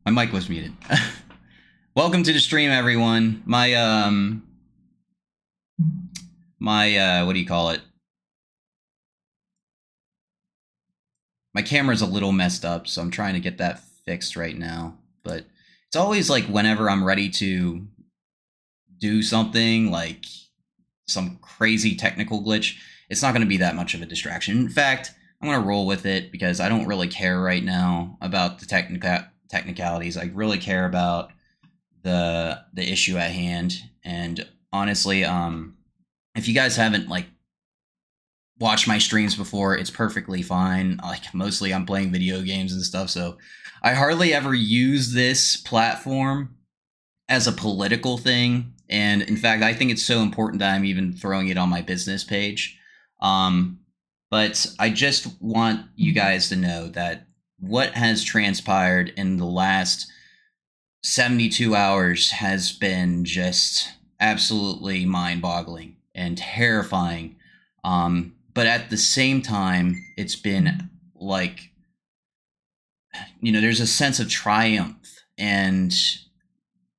My mic was muted. Welcome to the stream, everyone. My what do you call it? My camera's a little messed up, so I'm trying to get that fixed right now. But it's always like whenever I'm ready to do something, like some crazy technical glitch, it's not going to be that much of a distraction. In fact, I'm going to roll with it because I don't really care right now about the technicalities. I really care about the issue at hand. And honestly, if you guys haven't like watched my streams before, it's perfectly fine. Like mostly I'm playing video games and stuff, so I hardly ever use this platform as a political thing. And in fact, I think it's so important that I'm even throwing it on my business page. But I just want you guys to know that what has transpired in the last 72 hours has been just absolutely mind-boggling and terrifying. But at the same time, it's been like, there's a sense of triumph and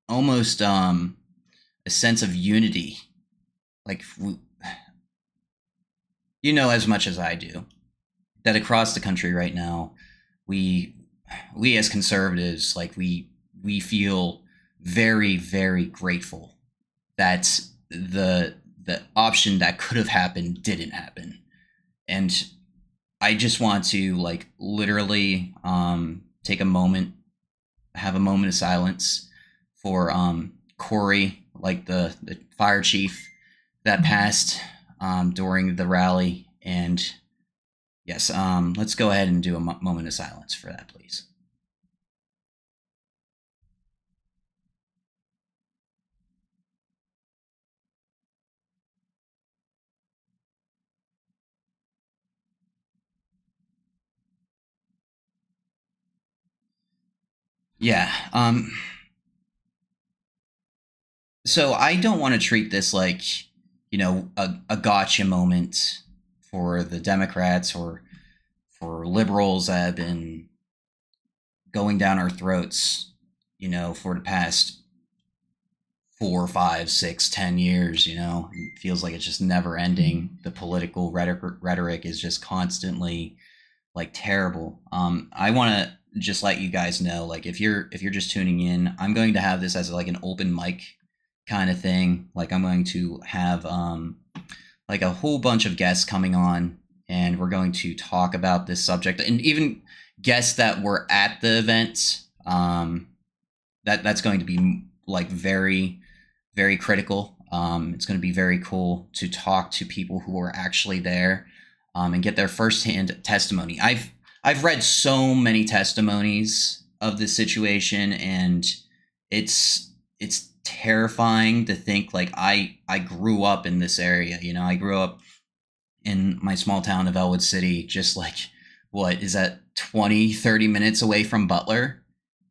almost a sense of unity. Like, as much as I do, that across the country right now, we as conservatives, like we feel very, very grateful that the option that could have happened didn't happen. And I just want to like literally take a moment, have a moment of silence for Corey, like the fire chief that passed during the rally. And yes, let's go ahead and do a moment of silence for that, please. Yeah. So I don't want to treat this like, a gotcha moment for the Democrats or for liberals that have been going down our throats, for the past 4, 5, 6, 10 years. It feels like it's just never ending. The political rhetoric is just constantly like terrible. I want to just let you guys know, like if you're just tuning in, I'm going to have this as like an open mic kind of thing. Like I'm going to have like a whole bunch of guests coming on, and we're going to talk about this subject, and even guests that were at the event. That's going to be like very, very critical. It's going to be very cool to talk to people who are actually there and get their firsthand testimony. I've read so many testimonies of this situation, and it's terrifying to think like I grew up in this area. I grew up in my small town of Elwood City, just like what is that 20-30 minutes away from Butler,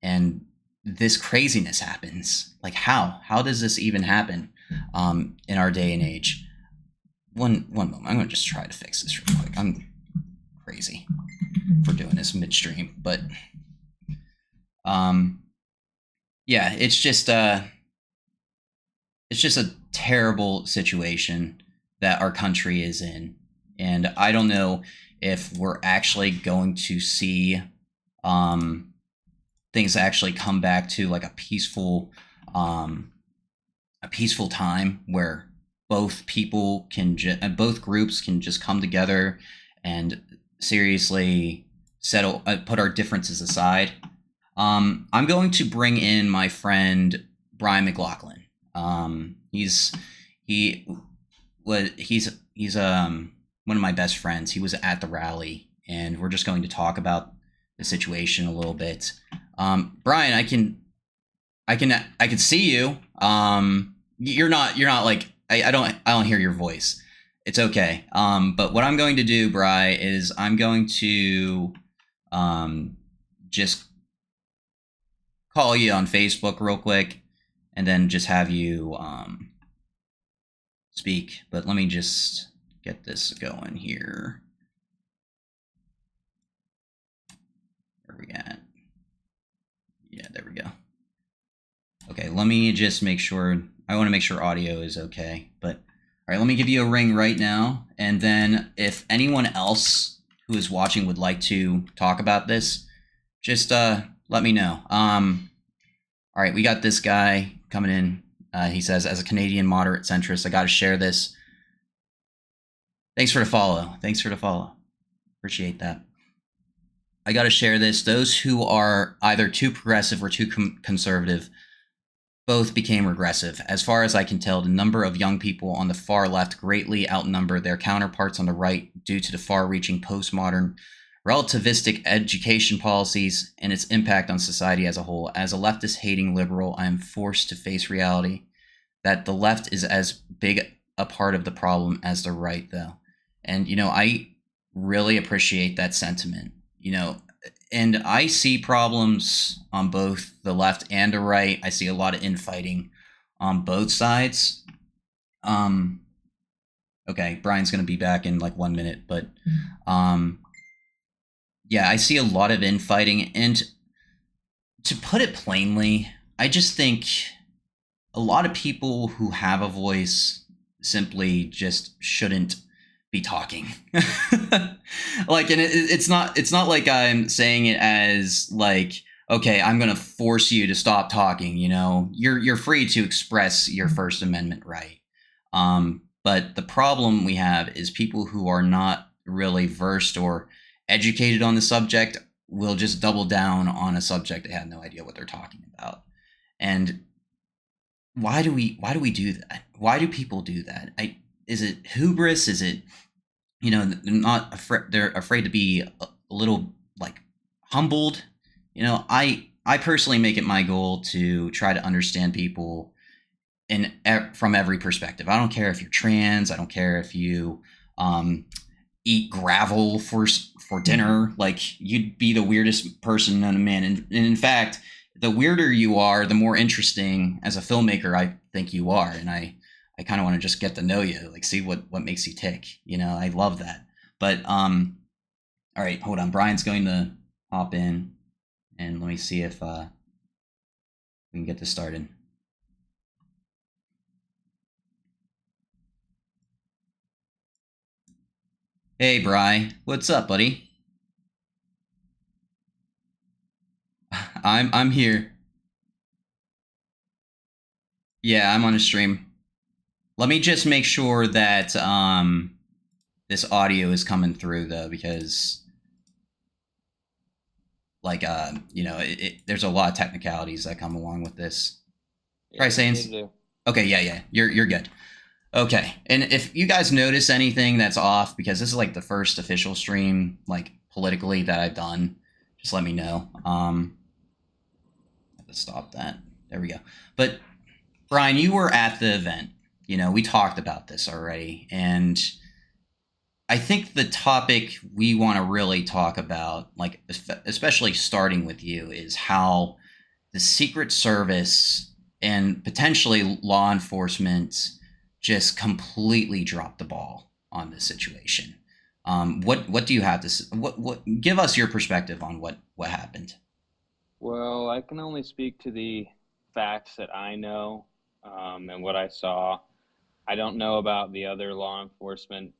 and this craziness happens. Like how does this even happen in our day and age? One moment, I'm gonna just try to fix this real quick. I'm crazy for doing this midstream, but yeah, it's just a terrible situation that our country is in, and I don't know if we're actually going to see things actually come back to like a peaceful time where both people can both groups can just come together and seriously settle, put our differences aside. I'm going to bring in my friend Brian McLaughlin. He's one of my best friends. He was at the rally, and we're just going to talk about the situation a little bit. Brian, I can see you. You're not like I don't hear your voice. It's okay. But what I'm going to do, Bri, is I'm going to just call you on Facebook real quick, and then just have you speak. But let me just get this going here. Where are we at? Yeah, there we go. Okay, let me just make sure. I want to make sure audio is okay. But all right, let me give you a ring right now, and then if anyone else who is watching would like to talk about this, just let me know. All right, we got this guy coming in. He says, as a Canadian moderate centrist, I got to share this. Thanks for the follow. Thanks for the follow. Appreciate that. I got to share this. Those who are either too progressive or too conservative both became regressive. As far as I can tell, the number of young people on the far left greatly outnumber their counterparts on the right due to the far-reaching postmodern relativistic education policies and its impact on society as a whole. As a leftist-hating liberal, I am forced to face reality that the left is as big a part of the problem as the right, though. And, I really appreciate that sentiment, and I see problems on both the left and the right. I see a lot of infighting on both sides. Okay, Brian's going to be back in like 1 minute, but yeah, I see a lot of infighting. And to put it plainly, I just think a lot of people who have a voice simply just shouldn't be talking. Like, and it's not like I'm saying it as like, okay, I'm going to force you to stop talking. You're free to express your First Amendment right. But the problem we have is people who are not really versed or educated on the subject will just double down on a subject they have no idea what they're talking about. And why do we do that? Why do people do that? Is it hubris? Is it, they're afraid to be a little like humbled? I personally make it my goal to try to understand people from every perspective. I don't care if you're trans. I don't care if you eat gravel for dinner. Like, you'd be the weirdest person known to man. And in fact, the weirder you are, the more interesting as a filmmaker I think you are. And I kind of want to just get to know you, like see what makes you tick. I love that. But all right, hold on. Brian's going to hop in, and let me see if we can get this started. Hey, Bri, what's up, buddy? I'm here. Yeah, I'm on a stream. Let me just make sure that this audio is coming through, though, because like there's a lot of technicalities that come along with this. Yeah, Right, Saints? Okay, yeah, you're good. Okay, and if you guys notice anything that's off, because this is like the first official stream, like politically, that I've done, just let me know. I have to stop that. There we go. But Brian, you were at the event. We talked about this already, and I think the topic we want to really talk about, like especially starting with you, is how the Secret Service and potentially law enforcement just completely dropped the ball on this situation. What do you have to what give us your perspective on what happened? Well, I can only speak to the facts that I know and what I saw. I don't know about the other law enforcement,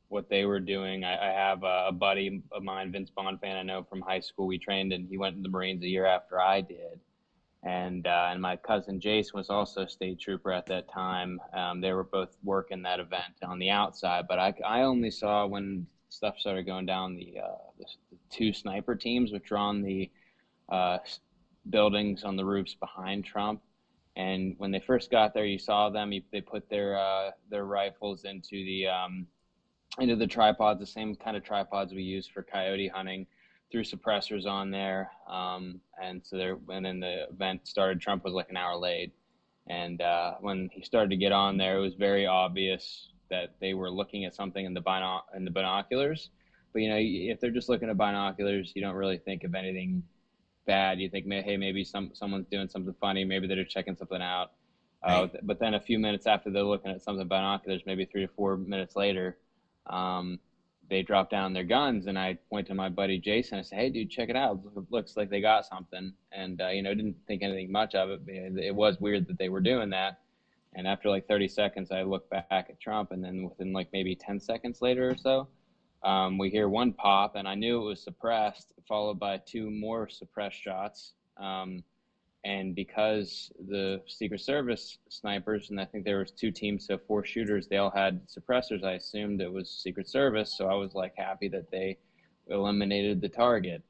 what they were doing. I have a buddy of mine, Vince Bonfan, I know from high school. We trained and he went in the Marines a year after I did. And my cousin Jason was also a state trooper at that time. They were both working that event on the outside, but I only saw when stuff started going down the two sniper teams, which were on the uh, buildings on the roofs behind Trump. And when they first got there, you saw them. They put their rifles into the tripods, the same kind of tripods we use for coyote hunting, threw suppressors on there. And then the event started. Trump was like an hour late. And when he started to get on there, it was very obvious that they were looking at something in the binoculars. But if they're just looking at binoculars, you don't really think of anything bad. You think, hey, maybe someone's doing something funny. Maybe they're just checking something out. Right. But then a few minutes after they're looking at something binoculars, maybe 3 to 4 minutes later, they dropped down their guns, and I went to my buddy Jason. I said, "Hey, dude, check it out. It looks like they got something." And didn't think anything much of it. But it was weird that they were doing that. And after like 30 seconds, I look back at Trump, and then within like maybe 10 seconds later or so, we hear one pop, and I knew it was suppressed, followed by two more suppressed shots. And because the Secret Service snipers, and I think there was two teams, so four shooters, they all had suppressors. I assumed it was Secret Service, so I was like happy that they eliminated the target.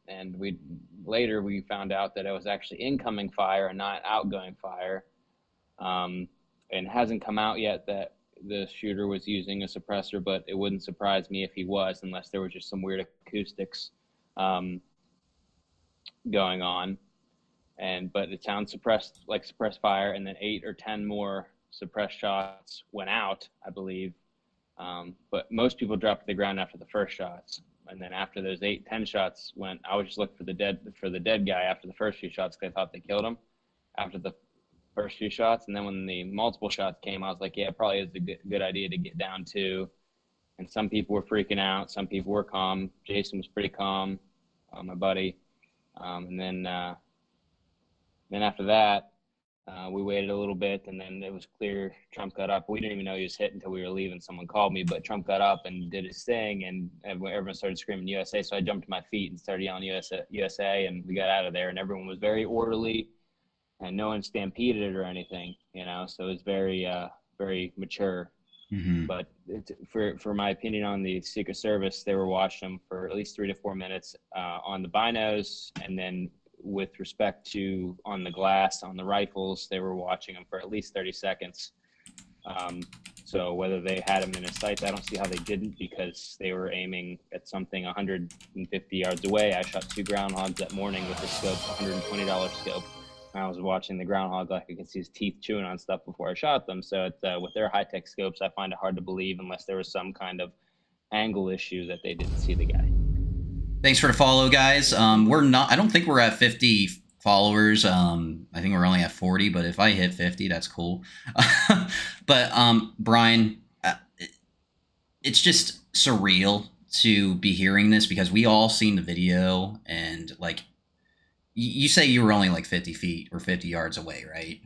And we found out that it was actually incoming fire and not outgoing fire. And it hasn't come out yet that the shooter was using a suppressor, but it wouldn't surprise me if he was, unless there was just some weird acoustics um, going on. But it sounds suppressed fire, and then 8 or 10 more suppressed shots went out, I believe. But most people dropped to the ground after the first shots, and then after those 8, 10 shots went, I was just looking for the dead guy after the first few shots because I thought they killed him after the first few shots, and then when the multiple shots came, I was like, yeah, it probably is a good idea to get down to. And some people were freaking out, some people were calm. Jason was pretty calm, my buddy, and then after that, we waited a little bit, and then it was clear Trump got up. We didn't even know he was hit until we were leaving. Someone called me, but Trump got up and did his thing, and everyone started screaming USA. So I jumped to my feet and started yelling USA, USA, and we got out of there. And everyone was very orderly, and no one stampeded or anything, So it was very mature. Mm-hmm. But for my opinion on the Secret Service, they were watching them for at least 3 to 4 minutes on the binos, and then with respect to on the glass on the rifles, they were watching them for at least 30 seconds. So whether they had them in a sight, I don't see how they didn't, because they were aiming at something 150 yards away. I shot 2 groundhogs that morning with the scope, $120 scope. I was watching the groundhog like I could see his teeth chewing on stuff before I shot them. So with their high tech scopes, I find it hard to believe unless there was some kind of angle issue that they didn't see the guy. Thanks for the follow, guys. We're not. I don't think we're at 50 followers. I think we're only at 40. But if I hit 50, that's cool. But Brian, it's just surreal to be hearing this because we all seen the video, and like you say, you were only like 50 feet or 50 yards away, right?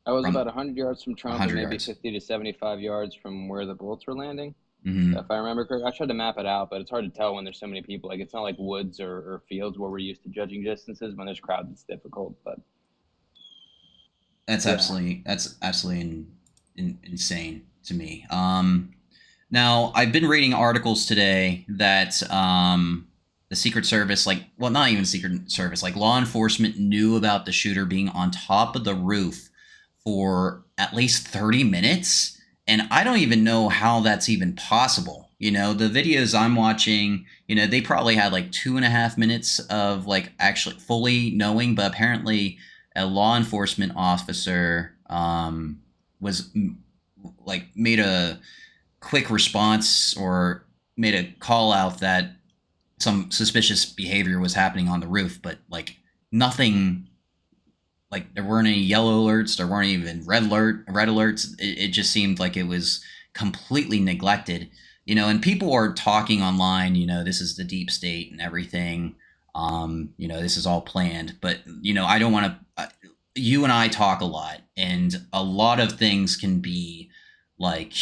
I was From about 100 yards from Trump and 100 maybe yards. 50 to 75 yards from where the bullets were landing. Mm-hmm. If I remember correctly, I tried to map it out, but it's hard to tell when there's so many people. Like, it's not like woods or fields where we're used to judging distances. When there's crowds, it's difficult. But yeah, That's absolutely insane to me. Now I've been reading articles today that the Secret Service, like, well, not even Secret Service, like law enforcement knew about the shooter being on top of the roof for at least 30 minutes. And I don't even know how that's even possible. The videos I'm watching, they probably had like 2.5 minutes of like actually fully knowing, but apparently a law enforcement officer was like made a quick response or made a call out that some suspicious behavior was happening on the roof, but like nothing, like there weren't any yellow alerts, there weren't even red alerts. It just seemed like it was completely neglected. And people are talking online, this is the deep state and everything. This is all planned, but I don't want to. You and I talk a lot, and a lot of things can be like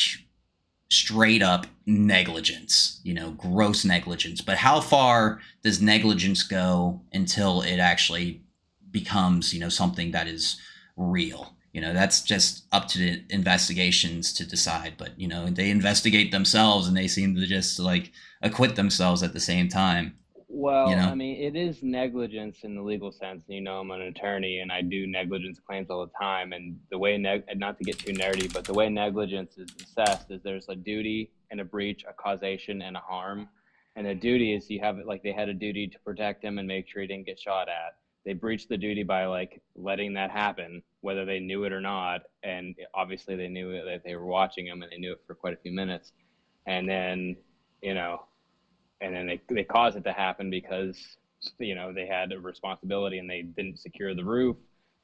straight up negligence, gross negligence. But how far does negligence go until it actually becomes, something that is real? That's just up to the investigations to decide. But, they investigate themselves and they seem to just like acquit themselves at the same time, you well, know? I mean, it is negligence in the legal sense. I'm an attorney and I do negligence claims all the time. And the way, not to get too nerdy, but the way negligence is assessed is there's a duty and a breach, a causation and a harm. And the duty is you have it like they had a duty to protect him and make sure he didn't get shot at. They breached the duty by like letting that happen, whether they knew it or not. And obviously they knew it, that they were watching him, and they knew it for quite a few minutes. And then, you know, and then they caused it to happen because they had a responsibility and they didn't secure the roof.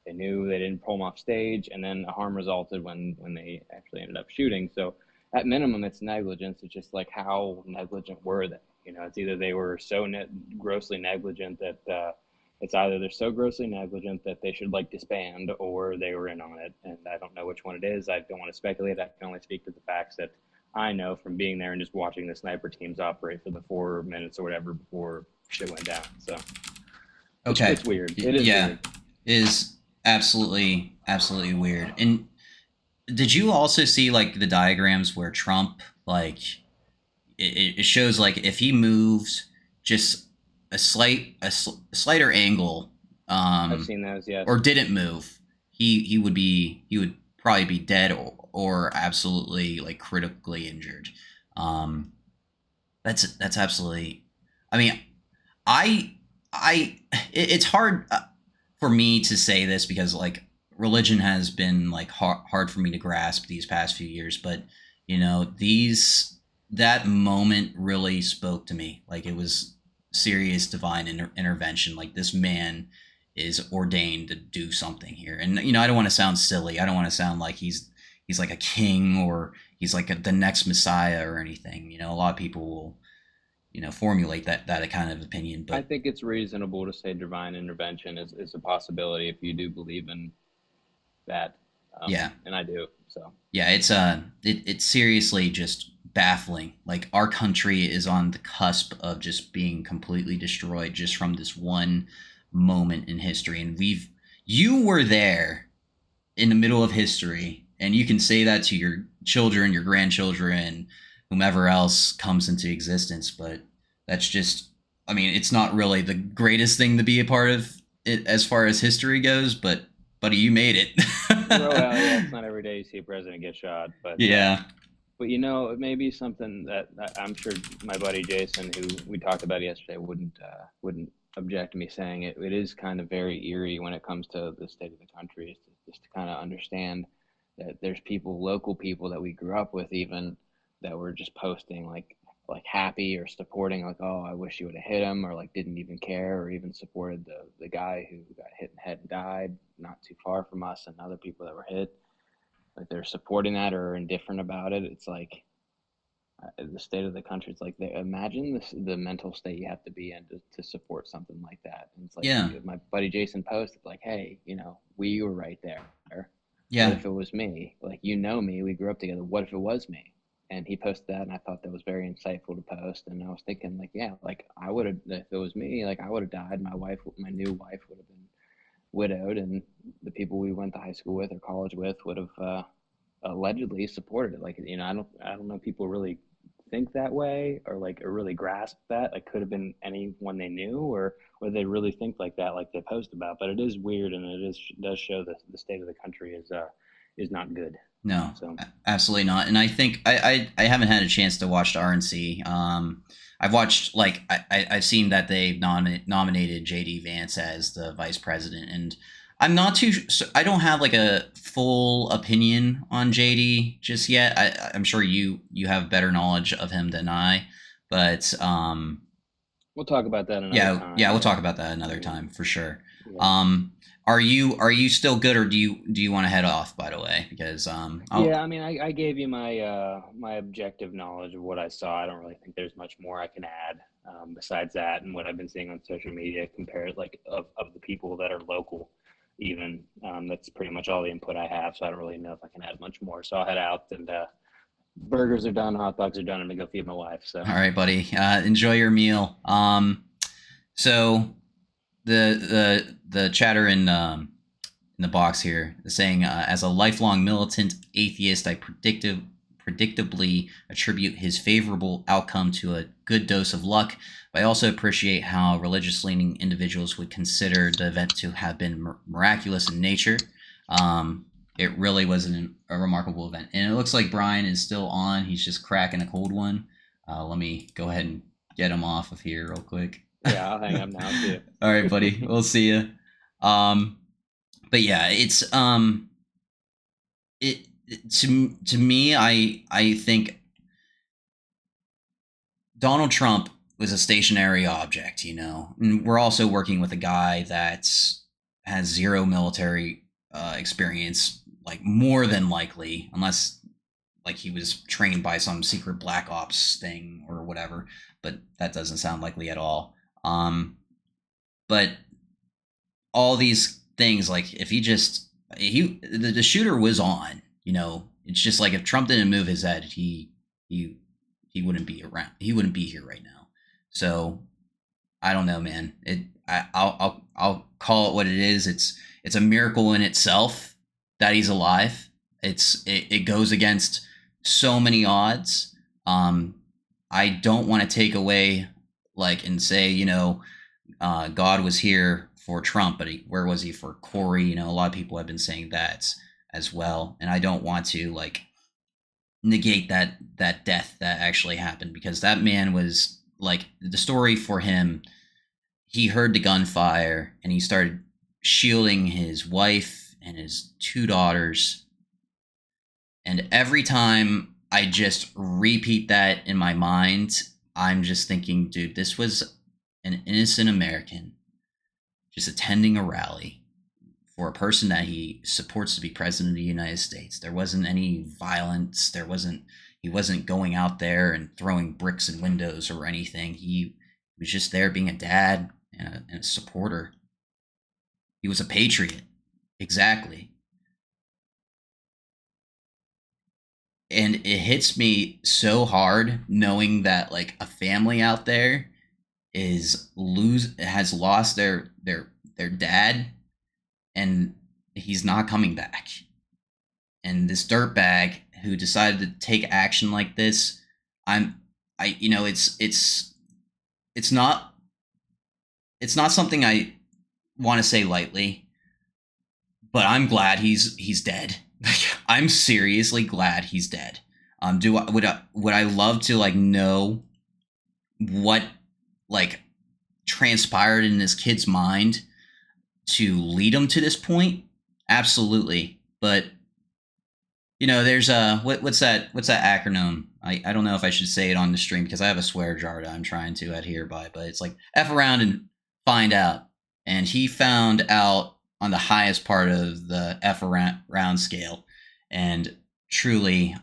They knew they didn't pull them off stage, and then a harm resulted when they actually ended up shooting. So at minimum, it's negligence. It's just like how negligent were they? You know, it's either they were so grossly negligent that it's either they're so grossly negligent that they should like disband, or they were in on it. And I don't know which one it is. I don't want to speculate. I can only speak to the facts that I know from being there and just watching the sniper teams operate for the 4 minutes or whatever before shit went down. So Okay. it's weird. It is Yeah. weird. It is absolutely weird. And did you also see like the diagrams where Trump like it shows like if he moves just a slighter angle, I've seen those. Yes. or didn't move, he would probably be dead or absolutely like critically injured. Um, that's absolutely. I mean, I it's hard for me to say this because like religion has been like hard for me to grasp these past few years, but you know these that moment really spoke to me. Like it was serious divine intervention. Like this man is ordained to do something here, and you know I don't want to sound silly. I don't want to sound like he's like a king or he's like the next messiah or anything. You know, a lot of people will formulate that kind of opinion, I but think it's reasonable to say divine intervention is a possibility if you do believe in that, yeah. and I do. So Yeah, it's seriously just baffling. Like our country is on the cusp of just being completely destroyed just from this one moment in history, and you were there in the middle of history, and you can say that to your children, your grandchildren, whomever else comes into existence, but that's just, I mean, it's not really the greatest thing to be a part of it as far as history goes, but buddy, you made well, yeah, it. it's not every day you see a president get shot, Yeah. but you know, it may be something that I'm sure my buddy Jason, who we talked about yesterday, wouldn't object to me saying it. It is kind of very eerie when it comes to the state of the country, is just to kind of understand that there's people, local people that we grew up with, even that were just posting like happy or supporting, like, oh, I wish you would have hit him, or like didn't even care, or even supported the guy who got hit in the head and died not too far from us, and other people that were hit, like they're supporting that or indifferent about it. It's like the state of the country. It's like imagine the mental state you have to be in to support something like that. And it's like Yeah. my buddy Jason posted, like, hey, we were right there. What Yeah. if it was me? Like, me, we grew up together. What if it was me? And he posted that, and I thought that was very insightful to post. And I was thinking, like, yeah, like I would have, if it was me, like I would have died. My new wife would have been widowed, and the people we went to high school with or college with would have allegedly supported it. Like, I don't know if people really think that way, or like or really grasp that. Like, could have been anyone they knew, or they really think like that, like they post about. But it is weird, and does show that the state of the country is not good. No, So absolutely not. And I think I haven't had a chance to watch the RNC. I've watched like I've seen that they've nominated JD Vance as the vice president, and I'm not too. I don't have like a full opinion on JD just yet. I'm sure you have better knowledge of him than I, but we'll talk about that another yeah, time. we'll Yeah. talk about that another Yeah. time for sure. Yeah. Um, are you still good, or do you want to head off? By the way, because Yeah, I mean, I gave you my objective knowledge of what I saw. I don't really think there's much more I can add, besides that and what I've been seeing on social media, compared like of the people that are local, even. That's pretty much all the input I have. So I don't really know if I can add much more. So I'll head out, and burgers are done, hot dogs are done. I'm gonna go feed my wife. So all right, buddy. Enjoy your meal. So the chatter in the box here is saying, as a lifelong militant atheist, I predictably attribute his favorable outcome to a good dose of luck, but I also appreciate how religious leaning individuals would consider the event to have been miraculous in nature. It really was a remarkable event. And it looks like Brian is still on. He's just cracking a cold one. Let me go ahead and get him off of here real quick. yeah, I'll hang up now too. All right, buddy. We'll see you. But yeah, it to me, I think Donald Trump was a stationary object, you know. And we're also working with a guy that has zero military experience, like more than likely, unless like he was trained by some secret black ops thing or whatever, but that doesn't sound likely at all. But all these things, like if he just the shooter was on, it's just like if Trump didn't move his head, he he wouldn't be around. He wouldn't be here right now. So I don't know, man. I'll call it what it is. It's a miracle in itself that he's alive. It goes against so many odds. I don't want to take away like and say God was here for Trump, but where was he for Corey? A lot of people have been saying that as well, and I don't want to like negate that death that actually happened, because that man was like the story for him. He heard the gunfire and he started shielding his wife and his two daughters. And every time I just repeat that in my mind, I'm just thinking, dude, this was an innocent American just attending a rally for a person that he supports to be president of the United States. There wasn't any violence. He wasn't going out there and throwing bricks in windows or anything. He was just there being a dad and a supporter. He was a patriot. Exactly. And it hits me so hard knowing that like a family out there has lost their dad, and he's not coming back. And this dirtbag who decided to take action like this, it's not something I want to say lightly, but I'm glad he's dead. I'm seriously glad he's dead. Would I love to like know what like transpired in this kid's mind to lead him to this point? Absolutely. But there's what's that acronym? I don't know if I should say it on the stream because I have a swear jar that I'm trying to adhere by, but it's like F around and find out. And he found out on the highest part of the F around scale. And truly,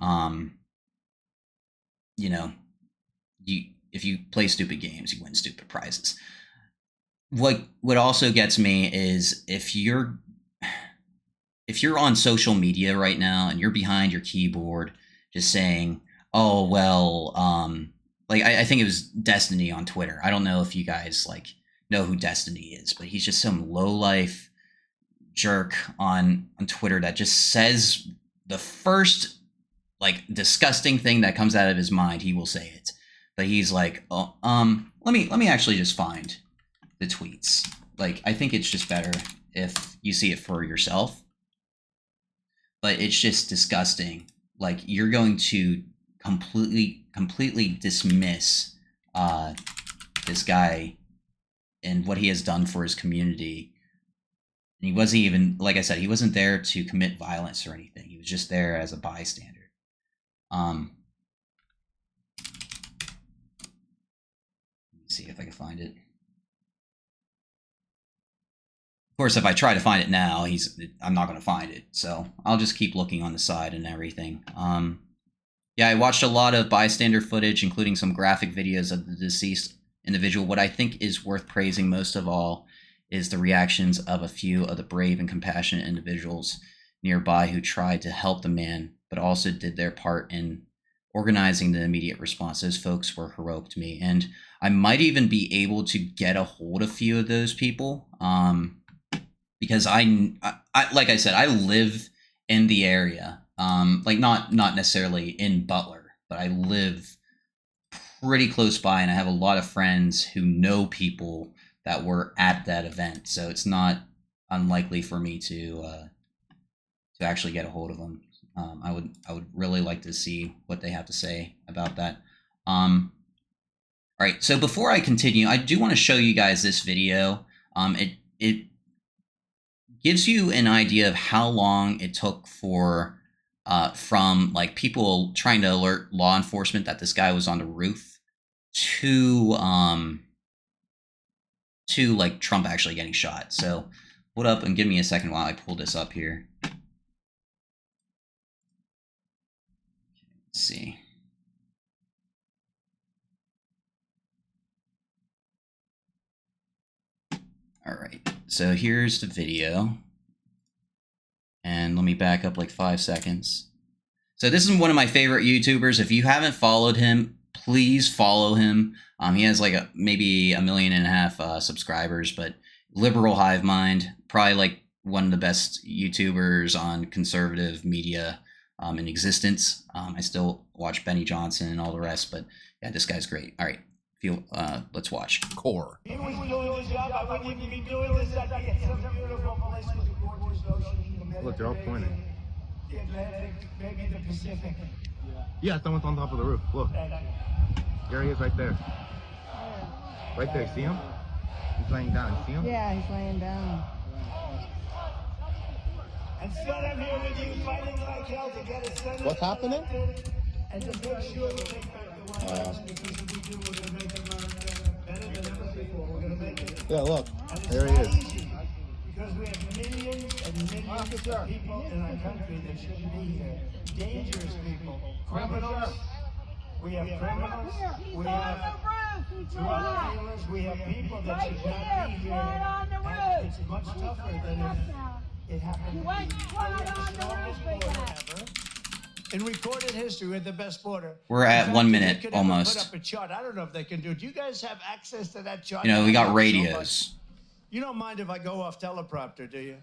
if you play stupid games, you win stupid prizes. What also gets me is if you're on social media right now and you're behind your keyboard just saying, oh well, like I think it was Destiny on Twitter. I don't know if you guys like know who Destiny is, but he's just some low life jerk on Twitter that just says the first like disgusting thing that comes out of his mind. He will say it, but he's like, oh, let me actually just find the tweets. Like I think it's just better if you see it for yourself. But it's just disgusting. Like you're going to completely dismiss this guy and what he has done for his community. And he wasn't even, like I said, he wasn't there to commit violence or anything. He was just there as a bystander. Let me see if I can find it. Of course, if I try to find it now, I'm not going to find it. So I'll just keep looking on the side and everything. Yeah, I watched a lot of bystander footage, including some graphic videos of the deceased individual. What I think is worth praising most of all is the reactions of a few of the brave and compassionate individuals nearby who tried to help the man, but also did their part in organizing the immediate response. Those folks were heroic to me. And I might even be able to get a hold of a few of those people. Because I like I said, I live in the area, like not necessarily in Butler, but I live pretty close by, and I have a lot of friends who know people that were at that event. So it's not unlikely for me to actually get a hold of them. I would really like to see what they have to say about that. All right. So before I continue, I do want to show you guys this video. It gives you an idea of how long it took for from like people trying to alert law enforcement that this guy was on the roof to like Trump actually getting shot. So hold up and give me a second while I pull this up here. see. All right, so here's the video. And let me back up like 5 seconds. So this is one of my favorite YouTubers. If you haven't followed him, please follow him. He has like maybe 1.5 million subscribers, but liberal hive mind, probably like one of the best YouTubers on conservative media in existence. I still watch Benny Johnson and all the rest, but yeah, this guy's great. All right, let's watch. Core. He was doing his job. I wouldn't even be doing this. I'd be at some beautiful place with a gorgeous ocean. Look, they're all pointing. The Atlantic, maybe the Pacific. Yeah, someone's on top of the roof. Look. There he is right there. Right there, see him? He's laying down. See him? Yeah, he's laying down. And still I'm here with you fighting like hell to get a senator. What's happening? And to make sure we take back the White House, because if we do, we're going to make America better than ever before. We're going to make it. Yeah, look. And it's There he not is. easy, because we have millions and millions of people in our country that shouldn't be here. Dangerous people. Criminals. We have criminals. We have drug dealers. We have people that should not be here. And it's much tougher than if it happened. We have the strongest border ever. In recorded history, we're the best border. We're at 1 minute They could ever almost. Put up a chart. I don't know if they can do it. Do you guys have access to that chart? You know, we got So radios. much. You don't mind if I go off teleprompter, do you?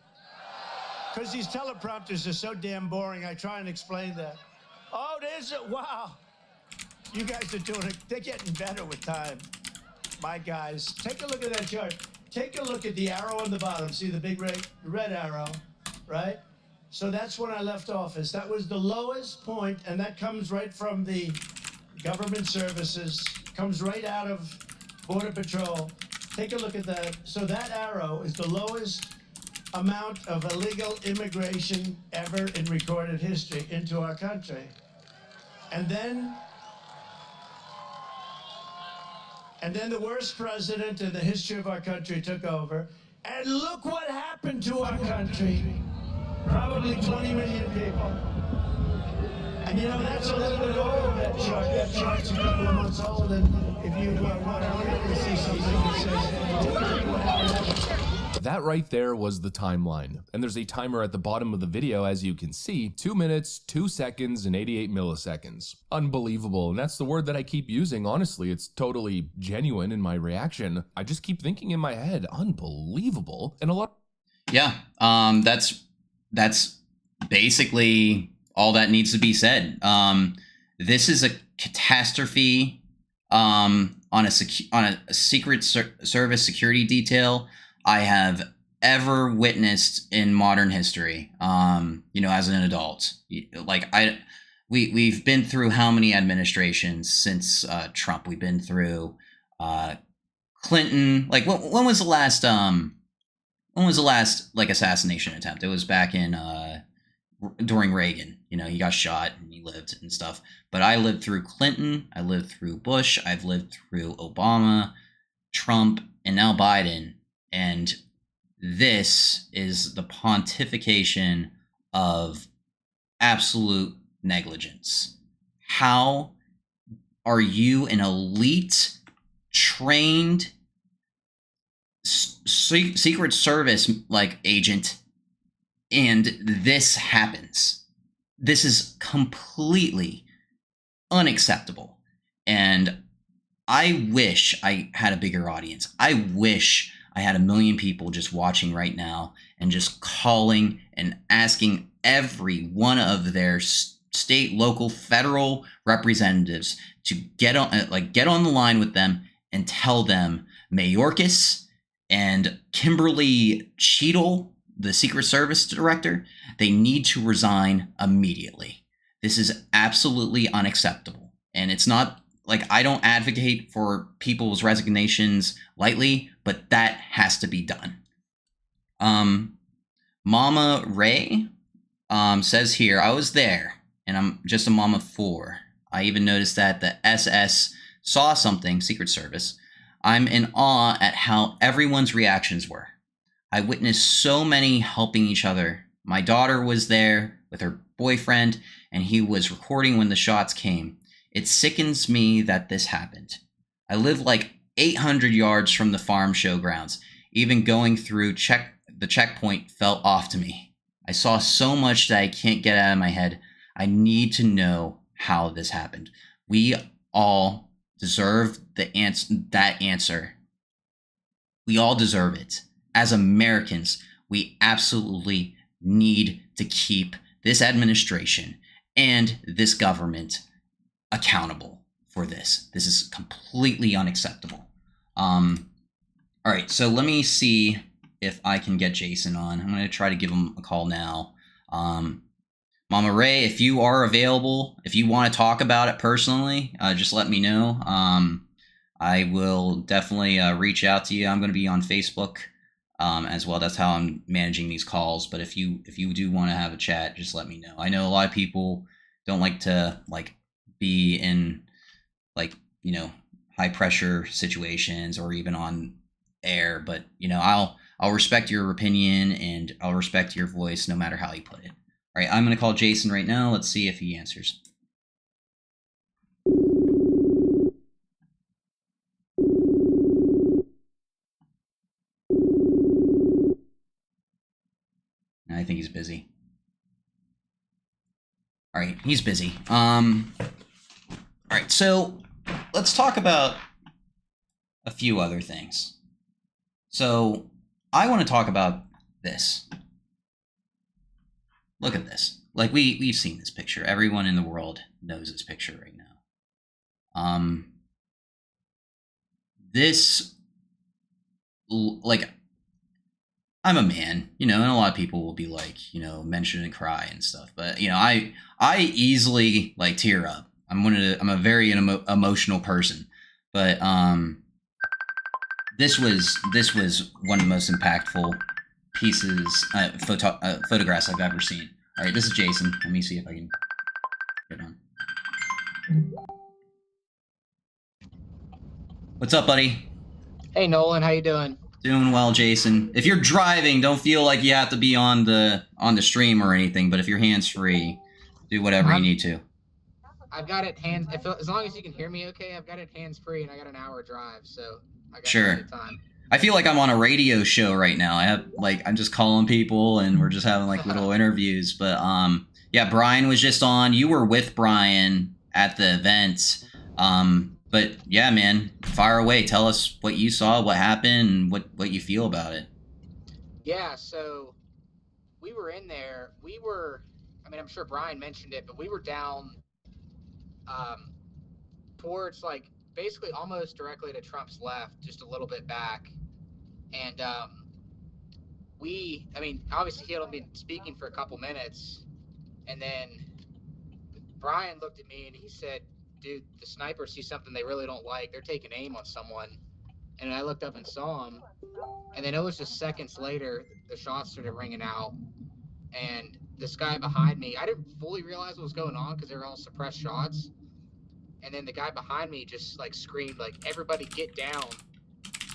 Because these teleprompters are so damn boring. I try and explain that. Oh, there's a wow. You guys are doing it. They're getting better with time. My guys, take a look at that chart. Take a look at the arrow on the bottom. See the big red arrow, right? So that's when I left office. That was the lowest point, and that comes right from the government services, comes right out of Border Patrol. Take a look at that. So that arrow is the lowest amount of illegal immigration ever in recorded history into our country. And then the worst president in the history of our country took over. And look what happened to our country. Probably 20 million people. And you know, that's a little bit old, that chart. That chart's a couple of months old. And if you want to really see something that says, what happened. That right there was the timeline. And there's a timer at the bottom of the video, as you can see, 2 minutes, 2 seconds, and 88 milliseconds. Unbelievable. And that's the word that I keep using. Honestly, it's totally genuine in my reaction. I just keep thinking in my head, unbelievable. And a lot. Yeah, that's basically all that needs to be said. This is a catastrophe on a Secret Service security detail I have ever witnessed in modern history. You know, as an adult, like we've been through how many administrations since Trump? We've been through Clinton. Like when was the last like assassination attempt? It was back in during Reagan. You know, he got shot and he lived and stuff. But I lived through Clinton. I lived through Bush. I've lived through Obama, Trump, and now Biden. And this is the pontification of absolute negligence. How are you an elite, trained Secret Service like agent, and this happens? This is completely unacceptable. And I wish I had a bigger audience. I wish I had 1 million people just watching right now and just calling and asking every one of their state, local, federal representatives to get on the line with them and tell them Mayorkas and Kimberly Cheadle, the Secret Service director, they need to resign immediately. This is absolutely unacceptable. And it's not like I don't advocate for people's resignations lightly, but that has to be done. Mama Ray says here, I was there and I'm just a mom of 4. I even noticed that the SS saw something, Secret Service. I'm in awe at how everyone's reactions were. I witnessed so many helping each other. My daughter was there with her boyfriend, and he was recording when the shots came. It sickens me that this happened. I live like 800 yards from the farm show grounds. Even going through the checkpoint felt off to me. I saw so much that I can't get out of my head. I need to know how this happened. We all deserve that answer. We all deserve it. As Americans, we absolutely need to keep this administration and this government accountable for this. This is completely unacceptable. All right, so let me see if I can get Jason on. I'm going to try to give him a call now. Mama Ray, if you are available, if you want to talk about it personally, just let me know. I will definitely reach out to you. I'm going to be on Facebook as well. That's how I'm managing these calls. But if you do want to have a chat, just let me know. I know a lot of people don't like to be in high pressure situations or even on air, but I'll respect your opinion and I'll respect your voice no matter how you put it. All right, I'm going to call Jason right now. Let's see if he answers. I think he's busy. All right, he's busy. All right, so let's talk about a few other things. So I want to talk about this. Look at this. We've seen this picture. Everyone in the world knows this picture right now. This, I'm a man, and a lot of people will be mention and cry and stuff. But I easily tear up. I'm a very emotional person. But this was one of the most impactful pieces, photographs I've ever seen. All right, this is Jason. Let me see if I can get on. What's up, buddy? Hey, Nolan, how you doing? Doing well, Jason. If you're driving, don't feel like you have to be on the stream or anything. But if you're hands free, do whatever you need to. I've got it as long as you can hear me, okay. I've got it hands free, and I got an hour drive, so I got plenty of time. I feel like I'm on a radio show right now. I'm just calling people and we're just having little interviews. But yeah, Brian was just on. You were with Brian at the event. But yeah, man, fire away. Tell us what you saw, what happened, and what you feel about it. Yeah, so we were in there. I'm sure Brian mentioned it, but we were down towards basically almost directly to Trump's left, just a little bit back. And obviously he had only been speaking for a couple minutes, and then Brian looked at me and he said, dude, the snipers see something they really don't like. They're taking aim on someone. And I looked up and saw him, and then it was just seconds later the shots started ringing out, and this guy behind me, I didn't fully realize what was going on because they were all suppressed shots. And then the guy behind me just screamed everybody get down.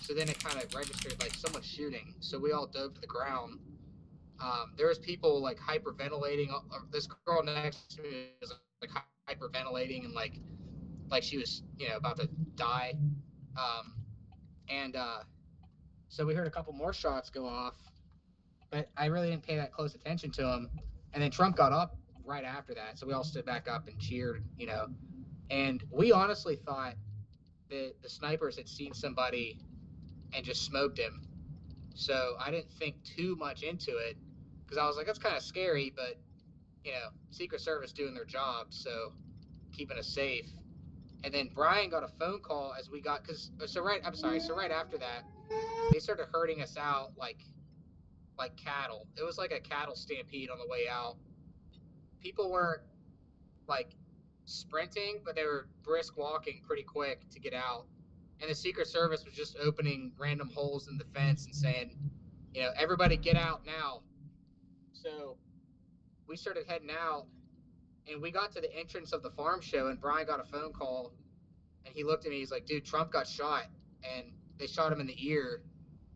So then it kind of registered someone's shooting. So we all dove to the ground. There was people hyperventilating. This girl next to me was hyperventilating and like she was about to die. So we heard a couple more shots go off, but I really didn't pay that close attention to them. And then Trump got up right after that, so we all stood back up and cheered, And we honestly thought that the snipers had seen somebody and just smoked him. So I didn't think too much into it because I was like, that's kind of scary, but Secret Service doing their job, so keeping us safe. And then Brian got a phone call as we got so right after that, they started herding us out like cattle. It was like a cattle stampede on the way out. People weren't sprinting, but they were brisk walking pretty quick to get out. And the Secret Service was just opening random holes in the fence and saying, everybody get out now. So we started heading out, and we got to the entrance of the farm show, and Brian got a phone call, and he looked at me. He's like, dude, Trump got shot, and they shot him in the ear,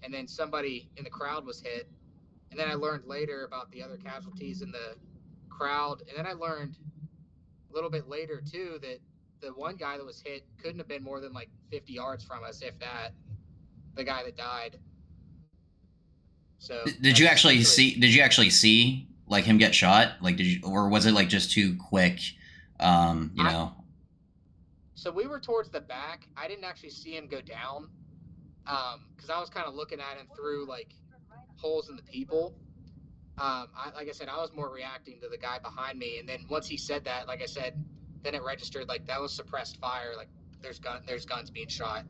and then somebody in the crowd was hit. And then I learned later about the other casualties in the crowd. And then I learned a little bit later too that the one guy that was hit couldn't have been more than like 50 yards from us, if that. The guy that died. So Did you actually see? Did you actually see like him get shot? Like, did you, or was it like just too quick? You know. So we were towards the back. I didn't actually see him go down, because I was kind of looking at him through like holes in the people. Like I said, I was more reacting to the guy behind me, and then once he said that, like I said, then it registered like that was suppressed fire. Like there's guns being shot,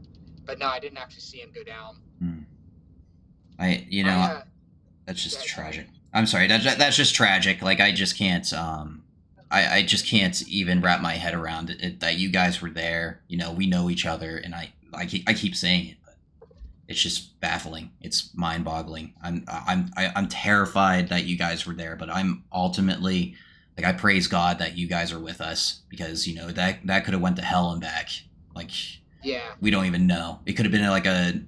but no, I didn't actually see him go down. That's just tragic. I'm sorry. That's just tragic. Like I just can't. I just can't even wrap my head around it that you guys were there. You know, we know each other, and I keep saying it, but it's just baffling. It's mind-boggling. I'm terrified that you guys were there, but I'm ultimately like I praise God that you guys are with us, because you know that could have went to hell and back. Like, yeah, we don't even know. It could have been like a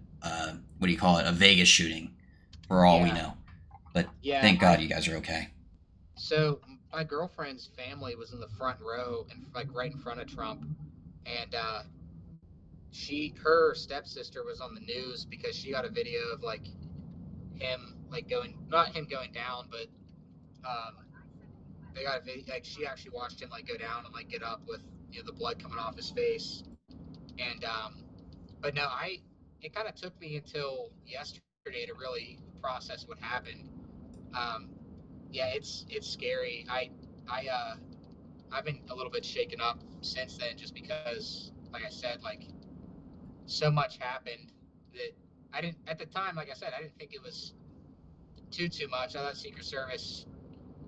what do you call it? A Vegas shooting, for all we know. But thank God you guys are okay. So my girlfriend's family was in the front row and like right in front of Trump, and her stepsister was on the news because she got a video of like him like not him going down, but they got a video like she actually watched him like go down and like get up with the blood coming off his face, and but no, it kind of took me until yesterday to really process what happened. Yeah, it's scary. I've been a little bit shaken up since then, just because, like I said, like so much happened that I didn't at the time. Like I said, I didn't think it was too much. I thought Secret Service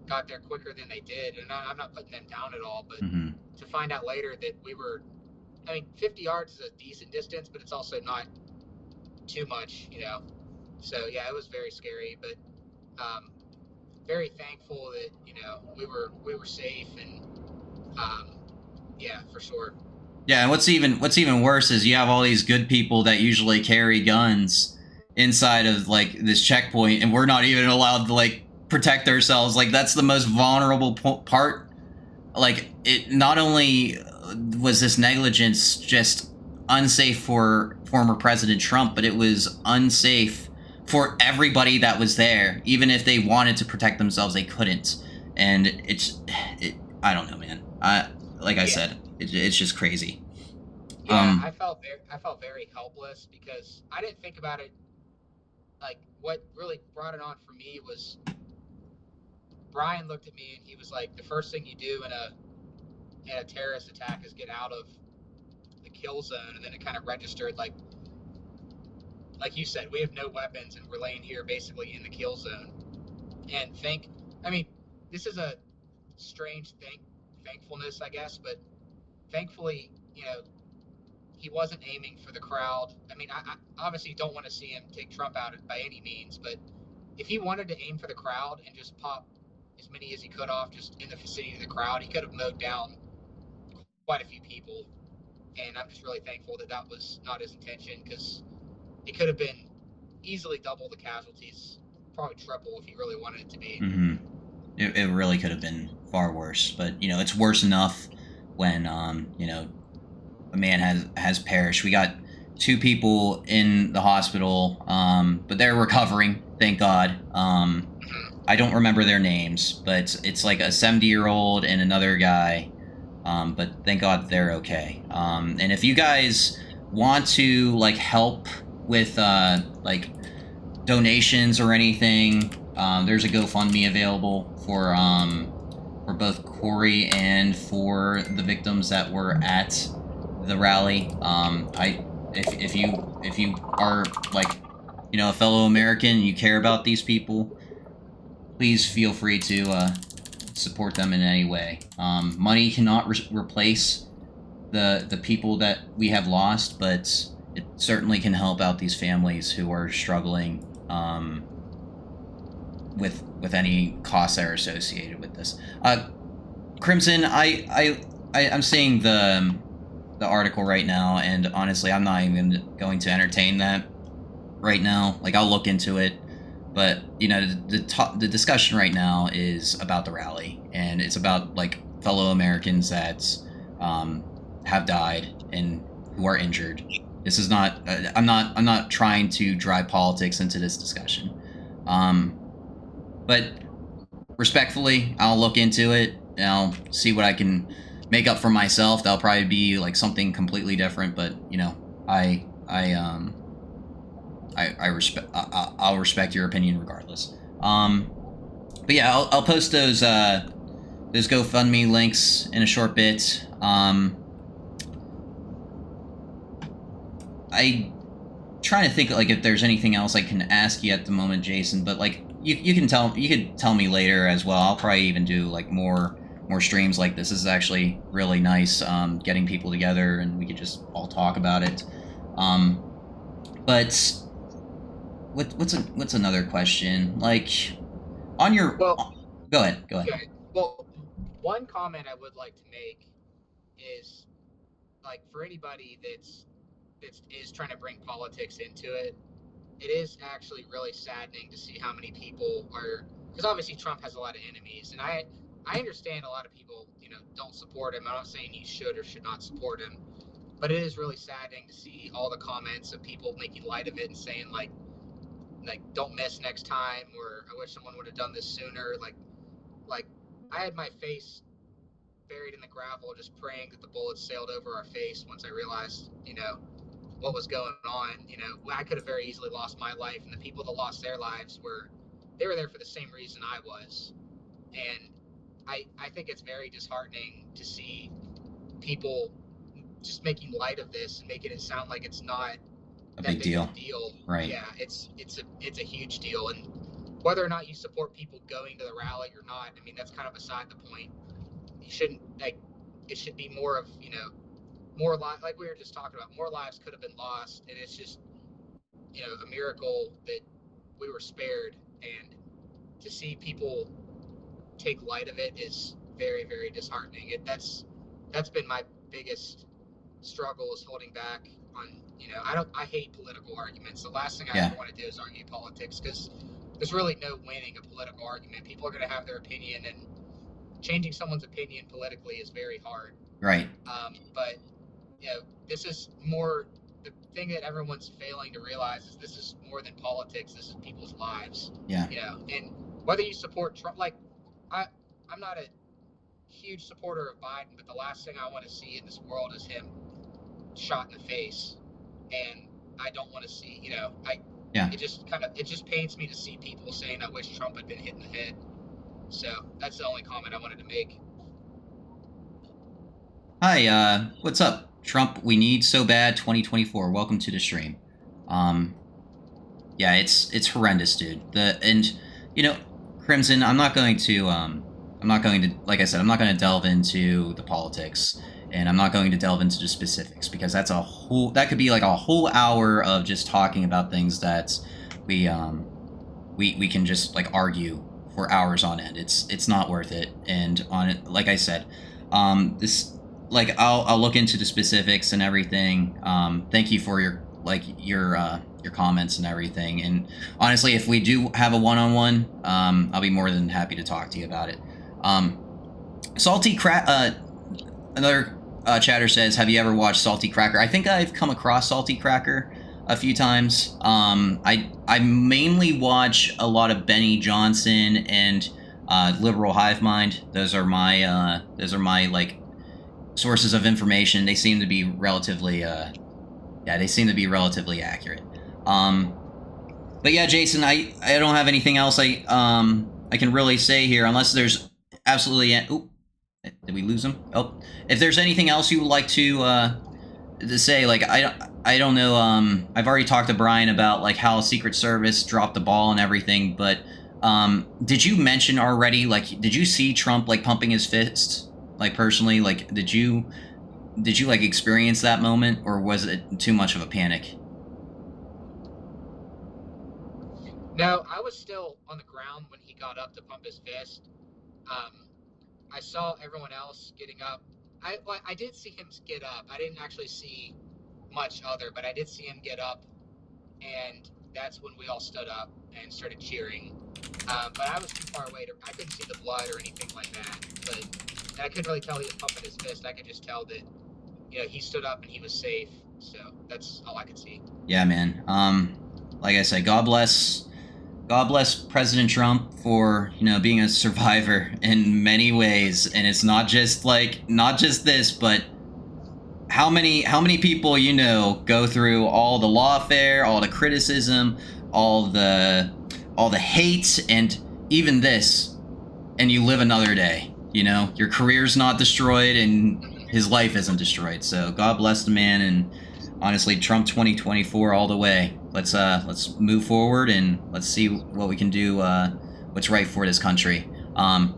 got there quicker than they did, and I'm not putting them down at all. But to find out later that we were, 50 yards is a decent distance, but it's also not too much, So yeah, it was very scary, but very thankful that we were safe, and yeah, for sure. Yeah, and what's even worse is you have all these good people that usually carry guns inside of like this checkpoint, and we're not even allowed to like protect ourselves. Like that's the most vulnerable part. Like it not only was this negligence just unsafe for former President Trump, but it was unsafe for everybody that was there. Even if they wanted to protect themselves, they couldn't. And I don't know, man. I said, it's just crazy. Yeah, I felt very helpless because I didn't think about it. Like what really brought it on for me was Brian looked at me and he was like, the first thing you do in a terrorist attack is get out of the kill zone. And then it kind of registered like you said, we have no weapons and we're laying here basically in the kill zone. And this is a strange thankfulness, I guess, but thankfully, he wasn't aiming for the crowd. I obviously don't want to see him take Trump out by any means, but if he wanted to aim for the crowd and just pop as many as he could off just in the vicinity of the crowd, he could have mowed down quite a few people. And I'm just really thankful that was not his intention, because it could have been easily double the casualties, probably triple if he really wanted it to be. It really could have been far worse, but it's worse enough when a man has perished. We got 2 people in the hospital, but they're recovering, thank God. I don't remember their names, but it's like a 70-year-old and another guy, but thank God they're okay. And if you guys want to like help with like donations or anything, there's a GoFundMe available for both Corey and for the victims that were at the rally. If you are like a fellow American and you care about these people, please feel free to support them in any way. Money cannot replace the people that we have lost, but it certainly can help out these families who are struggling with any costs that are associated with this. Crimson, I'm seeing the article right now, and honestly, I'm not even going to entertain that right now. Like, I'll look into it, But the discussion right now is about the rally, and it's about like fellow Americans that have died and who are injured. This is not. I'm not trying to drive politics into this discussion. But respectfully, I'll look into it and I'll see what I can make up for myself. That'll probably be like something completely different. But I respect. I'll respect your opinion regardless. But yeah, I'll post those GoFundMe links in a short bit. I trying to think like if there's anything else I can ask you at the moment, Jason. But like you could tell me later as well. I'll probably even do like more streams like this. This is actually really nice. Getting people together and we could just all talk about it. But what's another question? Like on your go ahead. Okay. Well, one comment I would like to make is like for anybody that is trying to bring politics into it, it is actually really saddening to see how many people are, because obviously Trump has a lot of enemies, and I understand a lot of people don't support him. I'm not saying you should or should not support him, but it is really saddening to see all the comments of people making light of it and saying like don't miss next time, or I wish someone would have done this sooner. Like I had my face buried in the gravel, just praying that the bullets sailed over our face once I realized, what was going on. I could have very easily lost my life, and the people that lost their lives were there for the same reason I was. And I think it's very disheartening to see people just making light of this and making it sound like it's not A that big deal. of a deal. Right. Yeah, it's a huge deal, and whether or not you support people going to the rally or not, I mean that's kind of beside the point. You shouldn't it should be more of more lives, like we were just talking about. More lives could have been lost, and it's just a miracle that we were spared. And to see people take light of it is very, very disheartening. That's been my biggest struggle, is holding back on I hate political arguments. The last thing I ever want to do is argue politics, because there's really no winning a political argument. People are going to have their opinion, and changing someone's opinion politically is very hard. Right. But this is more, the thing that everyone's failing to realize is this is more than politics. This is people's lives. Yeah. And whether you support Trump, like I'm not a huge supporter of Biden, but the last thing I want to see in this world is him shot in the face. And I don't want to see, it just pains me to see people saying, I wish Trump had been hit in the head. So that's the only comment I wanted to make. Hi, what's up? Trump, we need so bad 2024. Welcome to the stream. Yeah, it's horrendous, dude. Crimson, I'm not going to like I said, I'm not going to delve into the politics, and I'm not going to delve into the specifics, because that could be like a whole hour of just talking about things that we can just like argue for hours on end. It's not worth it. And on it, like I said, I'll look into the specifics and everything. Thank you for your comments and everything. And honestly, if we do have a one-on-one, I'll be more than happy to talk to you about it. Another chatter says, have you ever watched Salty Cracker? I think I've come across Salty Cracker a few times. I mainly watch a lot of Benny Johnson and Liberal Hive Mind. Those are my like sources of information. They seem to be relatively accurate. But yeah, Jason, I don't have anything else I can really say here, unless there's absolutely. Did we lose him? Oh, if there's anything else you would like to say, like I don't know. I've already talked to Brian about like how Secret Service dropped the ball and everything, but did you mention already? Like, did you see Trump like pumping his fist, like personally? Like, did you like experience that moment, or was it too much of a panic? No, I was still on the ground when he got up to pump his fist. I saw everyone else getting up. I did see him get up. I didn't actually see much other, but I did see him get up, and that's when we all stood up and started cheering. But I was too far away I couldn't see the blood or anything like that. But I couldn't really tell he was pumping his fist. I could just tell that, he stood up and he was safe. So that's all I could see. Yeah, man. Like I said, God bless President Trump for, being a survivor in many ways. And it's not just this, but how many people go through all the lawfare, all the criticism, all the hate, and even this, and you live another day. Your career's not destroyed and his life isn't destroyed. So God bless the man, and honestly, Trump 2024 all the way. Let's move forward and let's see what we can do, what's right for this country. All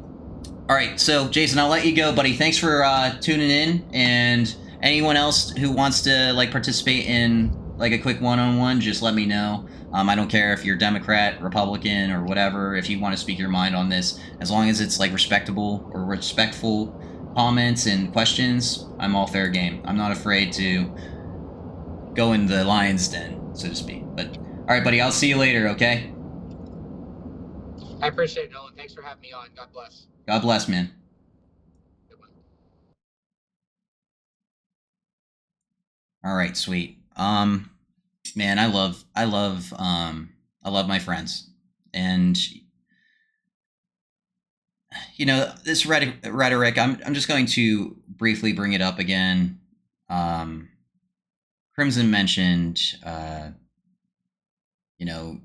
right, so Jason, I'll let you go, buddy. Thanks for tuning in, and anyone else who wants to participate in a quick one-on-one, just let me know. I don't care if you're Democrat, Republican, or whatever. If you want to speak your mind on this, as long as it's respectable or respectful comments and questions, I'm all fair game. I'm not afraid to go in the lion's den, so to speak. But all right, buddy, I'll see you later, okay? I appreciate it, Nolan. Thanks for having me on. God bless. God bless, man. Good one. All right, sweet. Man, I love my friends, and this rhetoric. I'm just going to briefly bring it up again. Crimson mentioned,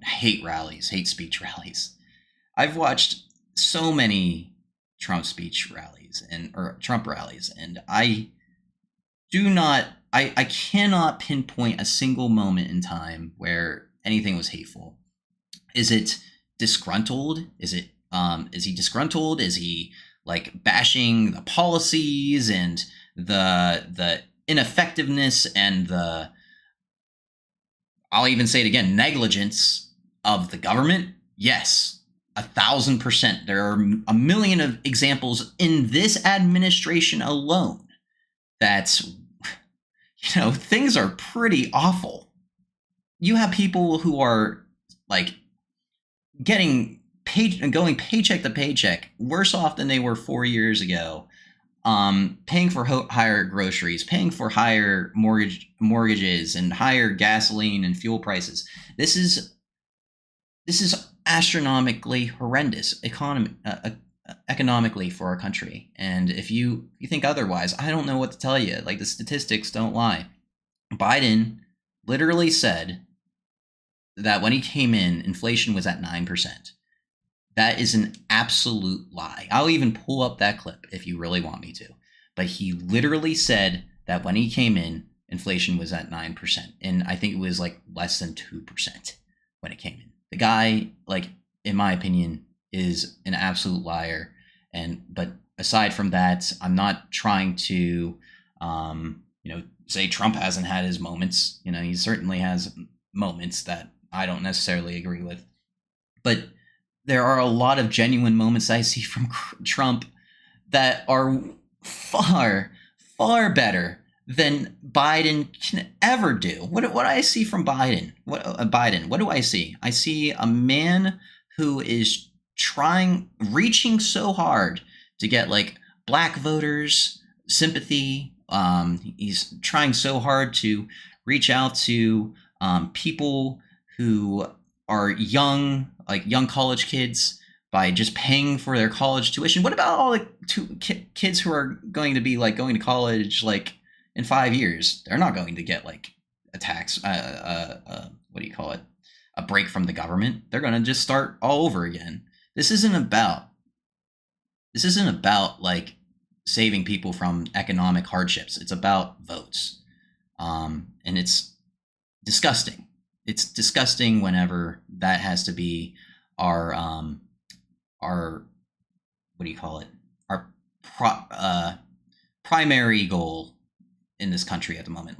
hate rallies, hate speech rallies. I've watched so many Trump speech rallies or Trump rallies, and I cannot pinpoint a single moment in time where anything was hateful. Is it disgruntled? Is he disgruntled? Is he bashing the policies and the ineffectiveness and I'll even say it again, negligence of the government? Yes, 1,000%. There are a million of examples in this administration alone that's, things are pretty awful. You have people who are going paycheck to paycheck, worse off than they were 4 years ago, paying for higher groceries, paying for higher mortgages and higher gasoline and fuel prices. This is astronomically horrendous economically for our country. And if you think otherwise, I don't know what to tell you. The statistics don't lie. Biden literally said that when he came in, inflation was at 9%. That is an absolute lie. I'll even pull up that clip if you really want me to. But he literally said that when he came in, inflation was at 9%. And I think it was less than 2% when it came in. The guy, in my opinion, is an absolute liar. But aside from that, I'm not trying to, say Trump hasn't had his moments. He certainly has moments that I don't necessarily agree with. But there are a lot of genuine moments I see from Trump that are far, far better than Biden can ever do. What I see from Biden? What do I see? I see a man who is reaching so hard to get black voters sympathy. He's trying so hard to reach out to people who are young college kids by just paying for their college tuition. What about all the kids who are going to be going to college in 5 years? They're not going to get a tax, what do you call it? A break from the government. They're going to just start all over again. This isn't about saving people from economic hardships. It's about votes. And it's disgusting. It's disgusting whenever that has to be our what do you call it? Our primary goal in this country at the moment.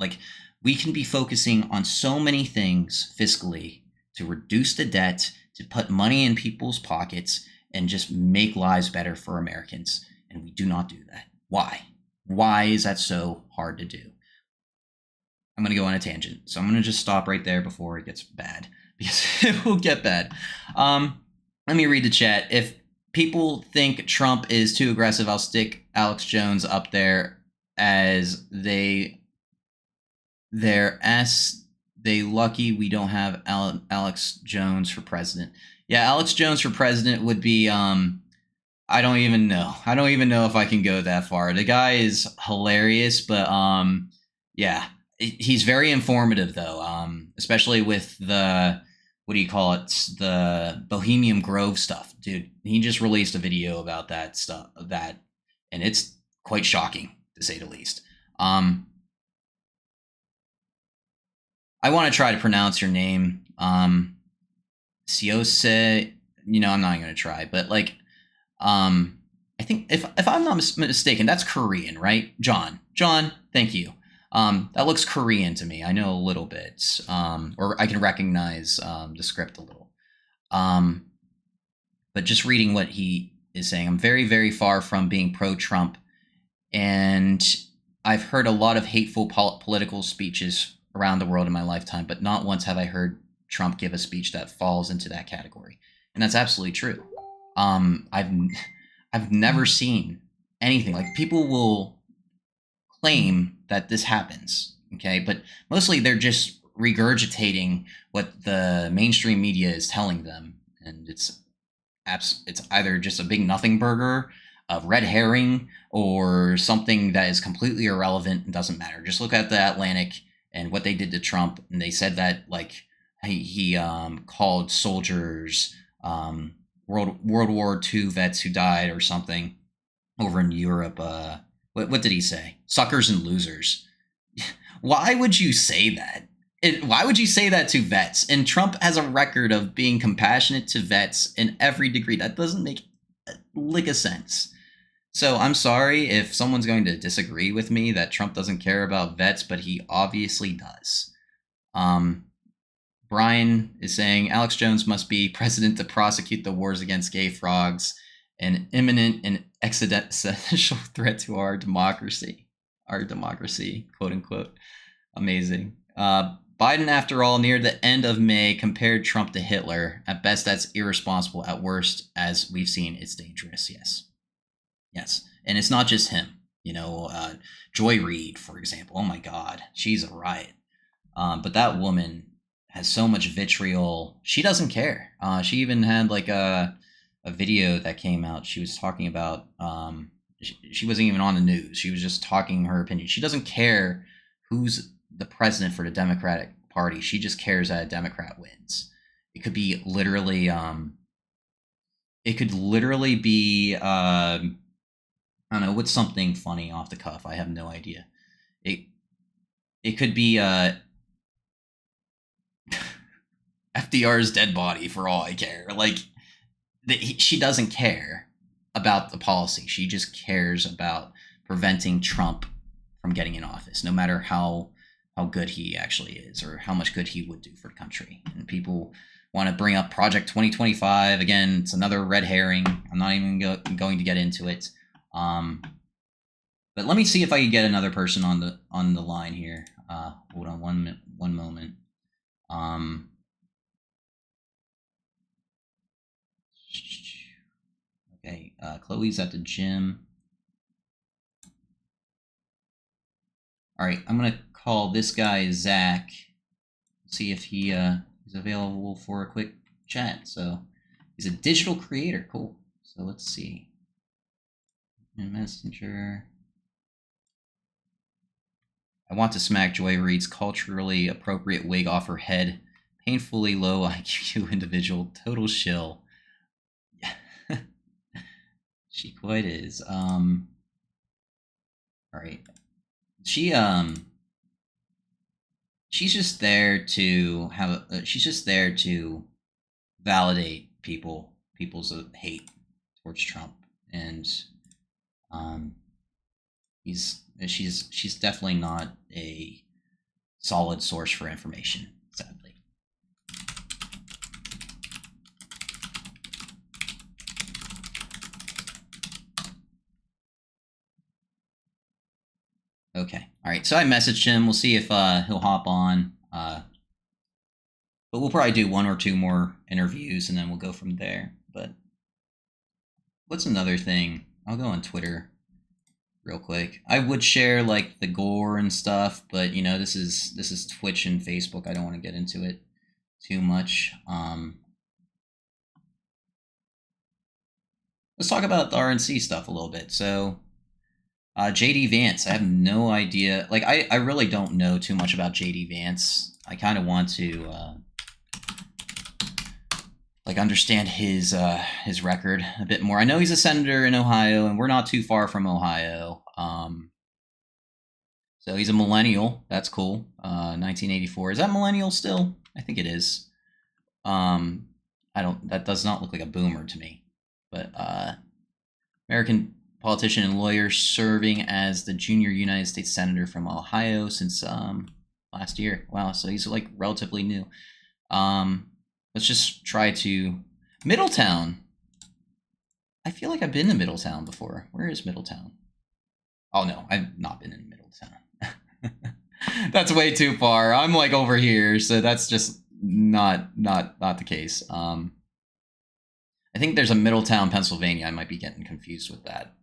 We can be focusing on so many things fiscally to reduce the debt, to put money in people's pockets, and just make lives better for Americans. And we do not do that. Why? Why is that so hard to do? I'm going to go on a tangent. So I'm going to just stop right there before it gets bad. because it will get bad. Let me read the chat. If people think Trump is too aggressive, I'll stick Alex Jones up there as they're ass. They lucky we don't have Alex Jones for president. Yeah, Alex Jones for president would be I don't even know. I don't even know if I can go that far. The guy is hilarious, but yeah, he's very informative though. Especially with the what do you call it? The Bohemian Grove stuff, dude. He just released a video about that stuff, and it's quite shocking to say the least. I want to try to pronounce your name. Siose. You know, I'm not going to try, but like, I think if I'm not mistaken, that's Korean, right? John, thank you. That looks Korean to me. I know a little bit, or I can recognize the script a little. But just reading what he is saying, I'm very, very far from being pro-Trump, and I've heard a lot of hateful political speeches around the world in my lifetime, but not once have I heard Trump give a speech that falls into that category, and that's absolutely true. I've never seen anything like people will claim that this happens, okay, but mostly they're just regurgitating what the mainstream media is telling them, and it's either just a big nothing burger, a red herring, or something that is completely irrelevant and doesn't matter. Just look at the Atlantic and what they did to Trump, and they said that like he called soldiers World War II vets who died or something over in Europe. What did he say? Suckers and losers. Why would you say that? Why would you say that to vets? And Trump has a record of being compassionate to vets in every degree. That doesn't make a lick of sense. So I'm sorry if someone's going to disagree with me that Trump doesn't care about vets, but he obviously does. Brian is saying Alex Jones must be president to prosecute the wars against gay frogs, an imminent and existential threat to our democracy, quote unquote. Amazing. Biden, after all, near the end of May, compared Trump to Hitler. At best, that's irresponsible. At worst, as we've seen, it's dangerous. Yes. And it's not just him. You know, Joy Reid, for example. Oh my God, she's a riot. But that woman has so much vitriol. She doesn't care. She even had like a video that came out. She was talking about, she wasn't even on the news. She was just talking her opinion. She doesn't care who's the president for the Democratic Party. She just cares that a Democrat wins. It could be literally, be, I don't know, what's something funny off the cuff? I have no idea. It could be, FDR's dead body for all I care. Like, she doesn't care about the policy. She just cares about preventing Trump from getting in office, no matter how good he actually is or how much good he would do for the country. And people want to bring up Project 2025 again. It's another red herring. I'm not even going to get into it. But let me see if I can get another person on the line here. Hold on one moment. Okay, Chloe's at the gym. All right, I'm gonna call this guy Zach. See if he is available for a quick chat. So he's a digital creator. Cool. So let's see. Messenger. I want to smack Joy Reid's culturally appropriate wig off her head. Painfully low IQ individual. Total shill. Yeah. She quite is. All right. She's just there to have. She's just there to validate people's hate towards Trump, and she's definitely not a solid source for information, sadly. Okay. All right. So I messaged him. We'll see if he'll hop on. But we'll probably do 1 or 2 more interviews and then we'll go from there. But what's another thing? I'll go on Twitter real quick. I would share like the gore and stuff, but you know, this is Twitch and Facebook. I don't want to get into it too much. Let's talk about the RNC stuff a little bit. So JD Vance, I have no idea. Like, I really don't know too much about JD Vance. I kind of want to like understand his record a bit more. I know he's a senator in Ohio, and we're not too far from Ohio. So he's a millennial. That's cool. 1984. Is that millennial still? I think it is. That does not look like a boomer to me. But American politician and lawyer serving as the junior United States senator from Ohio since last year. Wow, so he's like relatively new. Let's just try to Middletown. I feel like I've been to Middletown before. Where is Middletown? Oh no, I've not been in Middletown. That's way too far. I'm like over here, so that's just not the case. I think there's a Middletown, Pennsylvania. I might be getting confused with that.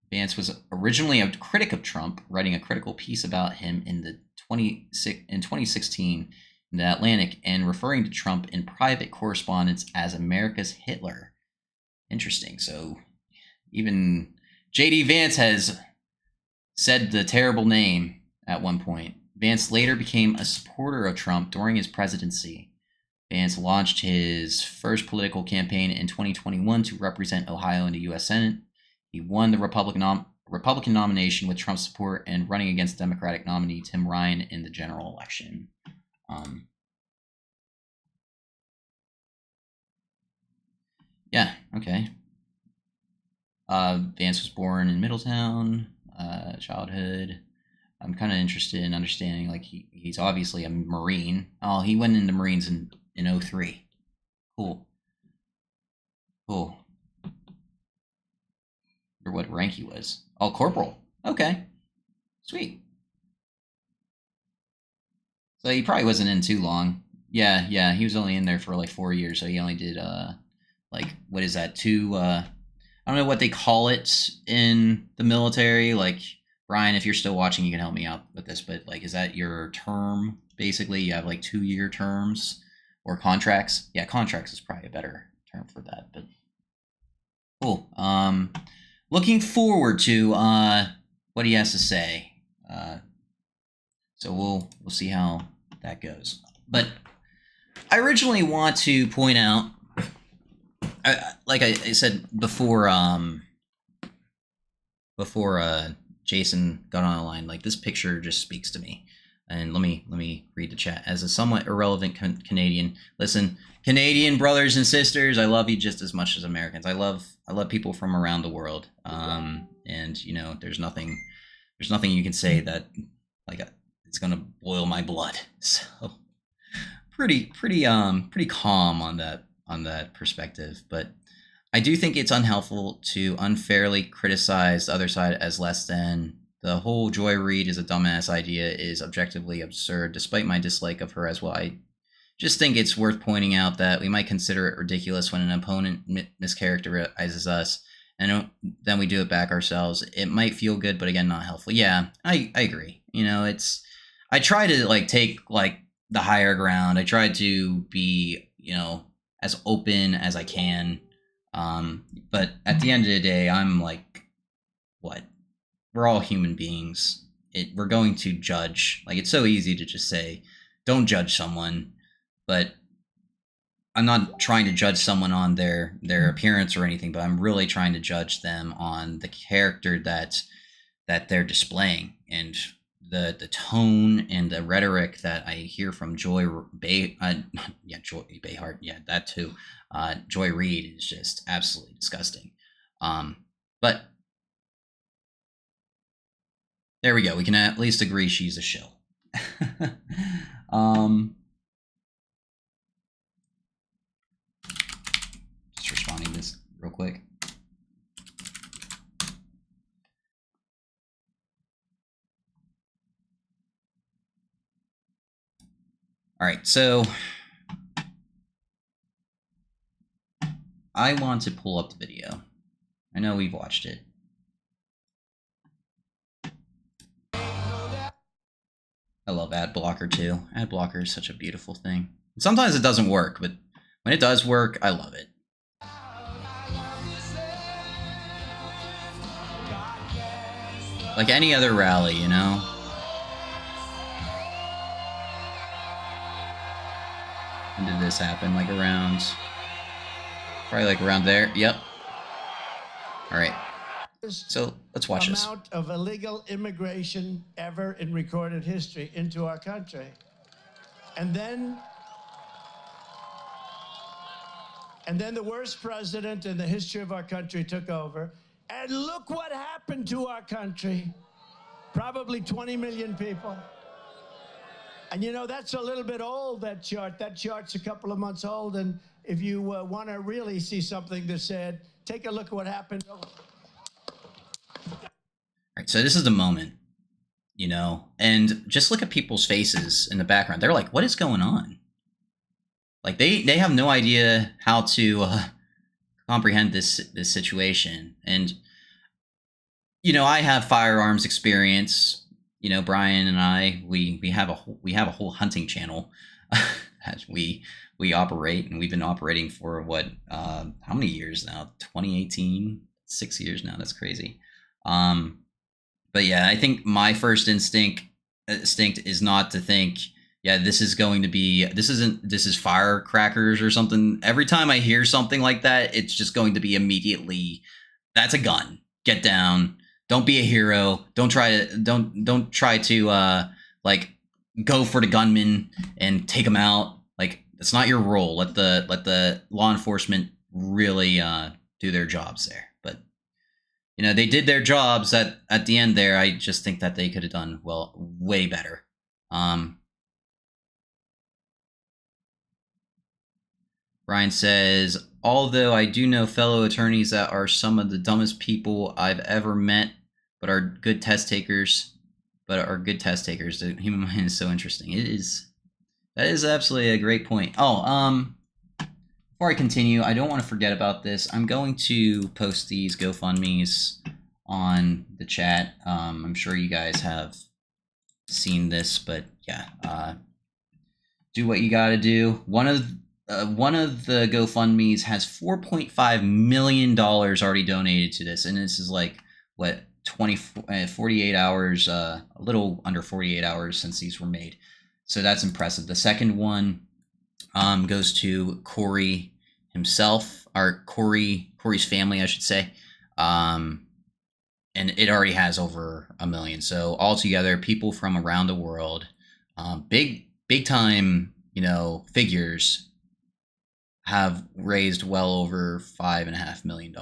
Vance was originally a critic of Trump, writing a critical piece about him in 2016 in the Atlantic and referring to Trump in private correspondence as America's Hitler. Interesting. So even JD Vance has said the terrible name at one point. Vance later became a supporter of Trump during his presidency. Vance launched his first political campaign in 2021 to represent Ohio in the U.S. Senate. He won the Republican nomination with Trump's support and running against Democratic nominee Tim Ryan in the general election. Yeah, okay. Vance was born in Middletown. Childhood. I'm kind of interested in understanding, like, he's obviously a Marine. Oh, he went into Marines in 03. Cool. Cool. Or what rank he was. Oh, corporal. Okay. Sweet. So he probably wasn't in too long. Yeah, he was only in there for like 4 years, so he only did like, what is that, I don't know what they call it in the military. Like, Brian, if you're still watching, you can help me out with this, but like, is that your term? Basically, you have like 2-year terms or contracts. Yeah, contracts is probably a better term for that, but cool. Looking forward to what he has to say. So we'll see how that goes. But I originally want to point out, like I said before, Jason got on the line, like, this picture just speaks to me. And let me read the chat. As a somewhat irrelevant Canadian, listen, Canadian brothers and sisters, I love you just as much as Americans. I love people from around the world. And you know, there's nothing you can say that, like, it's gonna boil my blood. So pretty calm on that perspective. But I do think it's unhelpful to unfairly criticize the other side as less than. The whole Joy Reid is a dumbass idea is objectively absurd, despite my dislike of her as well. I just think it's worth pointing out that we might consider it ridiculous when an opponent mischaracterizes us, and then we do it back ourselves. It might feel good, but again, not helpful. Yeah, I agree. You know, I try to like take like the higher ground. I try to be, you know, as open as I can. But at the end of the day, I'm like, what? We're all human beings. We're going to judge. Like, it's so easy to just say, don't judge someone. But I'm not trying to judge someone on their appearance or anything, but I'm really trying to judge them on the character that they're displaying, and the tone and the rhetoric that I hear from Joy Behar, yeah, that too. Joy Reid is just absolutely disgusting. But there we go. We can at least agree she's a shill. Just responding to this real quick. All right, so I want to pull up the video. I know we've watched it. I love ad blocker too. Ad blocker is such a beautiful thing. Sometimes it doesn't work, but when it does work, I love it. Like any other rally, you know? When did this happen? Like around... Probably like around there. Yep. All right. So let's watch this. Amount of illegal immigration ever in recorded history into our country. And then the worst president in the history of our country took over. And look what happened to our country. Probably 20 million people. And you know, that's a little bit old, that chart. That chart's a couple of months old. And if you want to really see something that's said, take a look at what happened. All right, so this is the moment, you know, and just look at people's faces in the background. They're like, what is going on? Like they have no idea how to comprehend this situation. And, you know, I have firearms experience. You know, Brian and I, we have a whole hunting channel that we operate, and we've been operating for what, how many years now? 2018, 6 years now. That's crazy. But yeah, I think my first instinct is not to think, yeah, this is firecrackers or something. Every time I hear something like that, it's just going to be immediately, that's a gun. Get down. Don't be a hero. Don't try to like go for the gunman and take them out. Like, it's not your role. Let the law enforcement really do their jobs there. But you know, they did their jobs at the end there. I just think that they could have done way better. Brian says, although I do know fellow attorneys that are some of the dumbest people I've ever met, but are good test takers. The human mind is so interesting. That is absolutely a great point. Oh, before I continue, I don't want to forget about this. I'm going to post these GoFundMes on the chat. I'm sure you guys have seen this, but yeah, do what you got to do. One of the GoFundMes has $4.5 million already donated to this, and this is like what 48 hours, a little under 48 hours since these were made. So that's impressive. The second one goes to Corey himself, or Corey's family, I should say. And it already has over 1 million. So altogether, people from around the world, big time, you know, figures, have raised well over $5.5 million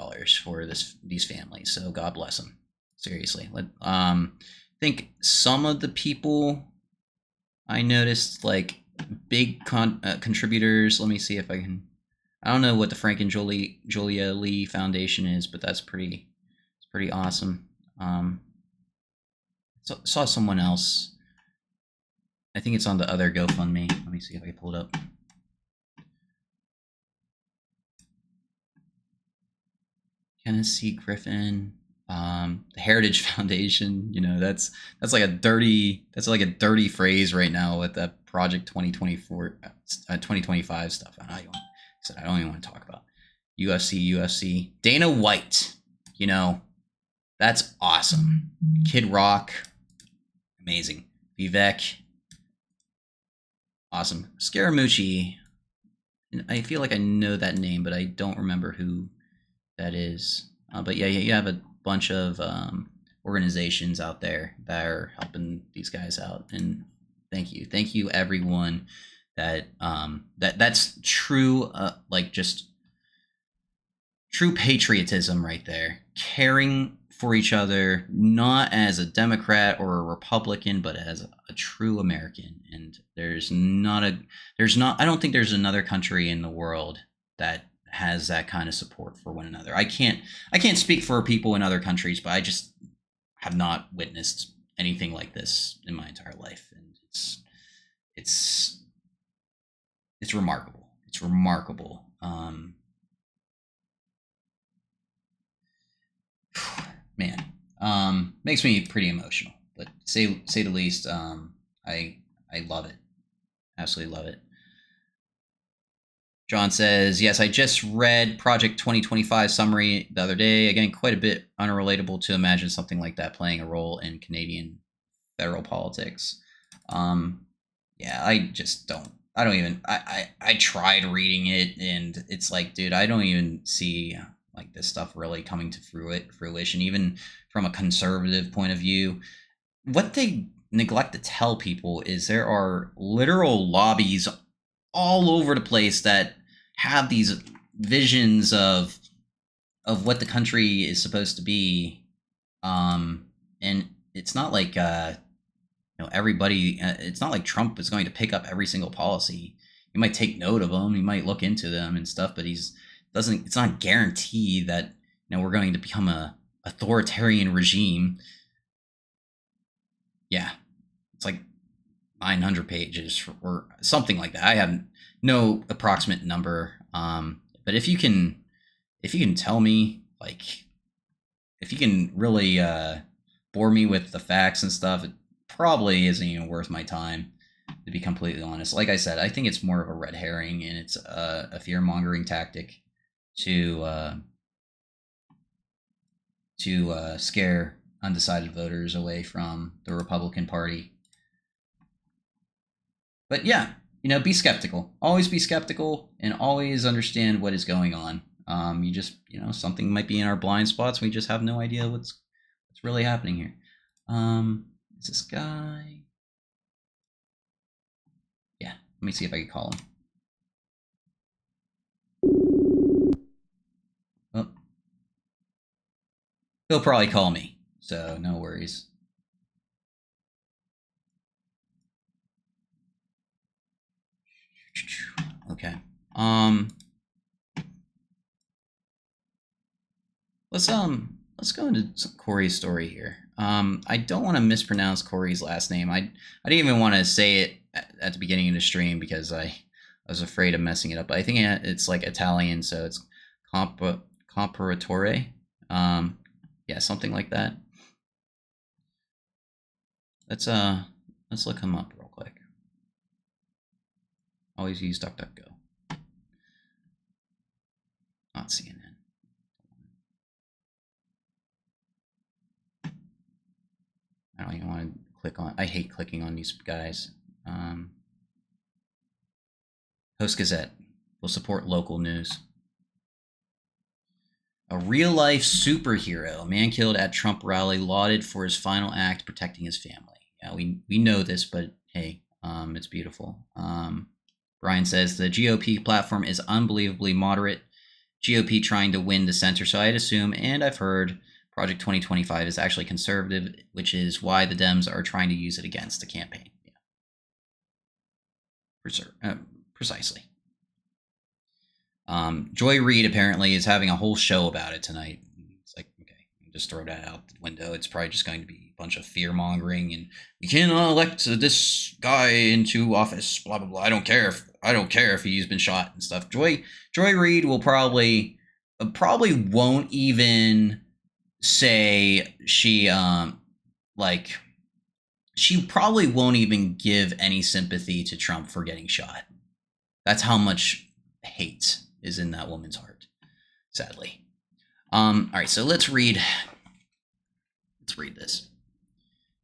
for these families. So God bless them. Seriously. I think some of the people I noticed, like big contributors. Let me see if I can. I don't know what the Frank and Julia Lee Foundation is, but that's pretty awesome. Saw someone else. I think it's on the other GoFundMe. Let me see if I can pull it up. Kenneth C. Griffin, the Heritage Foundation. You know, that's like a dirty phrase right now with the Project 2025 stuff. I don't even want to talk about UFC. Dana White, you know, that's awesome. Kid Rock, amazing. Vivek, awesome. Scaramucci, I feel like I know that name, but I don't remember who that is. But yeah, you have a bunch of organizations out there that are helping these guys out, and thank you everyone that's true, like just true patriotism right there, caring for each other, not as a Democrat or a Republican, but as a true American. And I don't think there's another country in the world that has that kind of support for one another. I can't speak for people in other countries, but I just have not witnessed anything like this in my entire life. And it's it's remarkable. It's remarkable. Man, makes me pretty emotional. But say the least. I love it. Absolutely love it. John says, yes, I just read Project 2025 summary the other day. Again, quite a bit unrelatable to imagine something like that playing a role in Canadian federal politics. Yeah, I just don't. I don't even. I tried reading it, and it's like, dude, I don't even see like this stuff really coming to fruition, even from a conservative point of view. What they neglect to tell people is there are literal lobbies all over the place that have these visions of what the country is supposed to be, and it's not like everybody. It's not like Trump is going to pick up every single policy. He might take note of them. He might look into them and stuff, but he's doesn't. It's not guaranteed that we're going to become a authoritarian regime. Yeah, it's like 900 pages or something like that. I have no approximate number, but if you can tell me, like, if you can really bore me with the facts and stuff, it probably isn't even worth my time, to be completely honest. Like I said, I think it's more of a red herring, and it's a fear-mongering tactic to scare undecided voters away from the Republican Party. But yeah, be skeptical. Always be skeptical, and always understand what is going on. You just, something might be in our blind spots. We just have no idea what's really happening here. Is this guy? Yeah, let me see if I can call him. Oh. He'll probably call me, so no worries. Okay. Let's go into Corey's story here. I don't want to mispronounce Corey's last name. I didn't even want to say it at the beginning of the stream because I was afraid of messing it up. But I think it's like Italian, so it's Comparatore. Yeah, something like that. Let's look him up real quick. Always use DuckDuckGo. Not CNN. I don't even want to click on. I hate clicking on these guys. Post Gazette will support local news. A real-life superhero, a man killed at Trump rally, lauded for his final act protecting his family. Yeah, we know this, but hey, it's beautiful. Brian says the GOP platform is unbelievably moderate. GOP trying to win the center, so I'd assume, and I've heard, Project 2025 is actually conservative, which is why the Dems are trying to use it against the campaign. Yeah. Precisely. Joy Reid apparently is having a whole show about it tonight. It's like, okay, just throw that out the window. It's probably just going to be a bunch of fear mongering, and we can't elect this guy into office. Blah blah blah. I don't care if he's been shot and stuff. Joy Reid will probably won't even say she probably won't even give any sympathy to Trump for getting shot. That's how much hate is in that woman's heart, sadly. All right, so let's read this.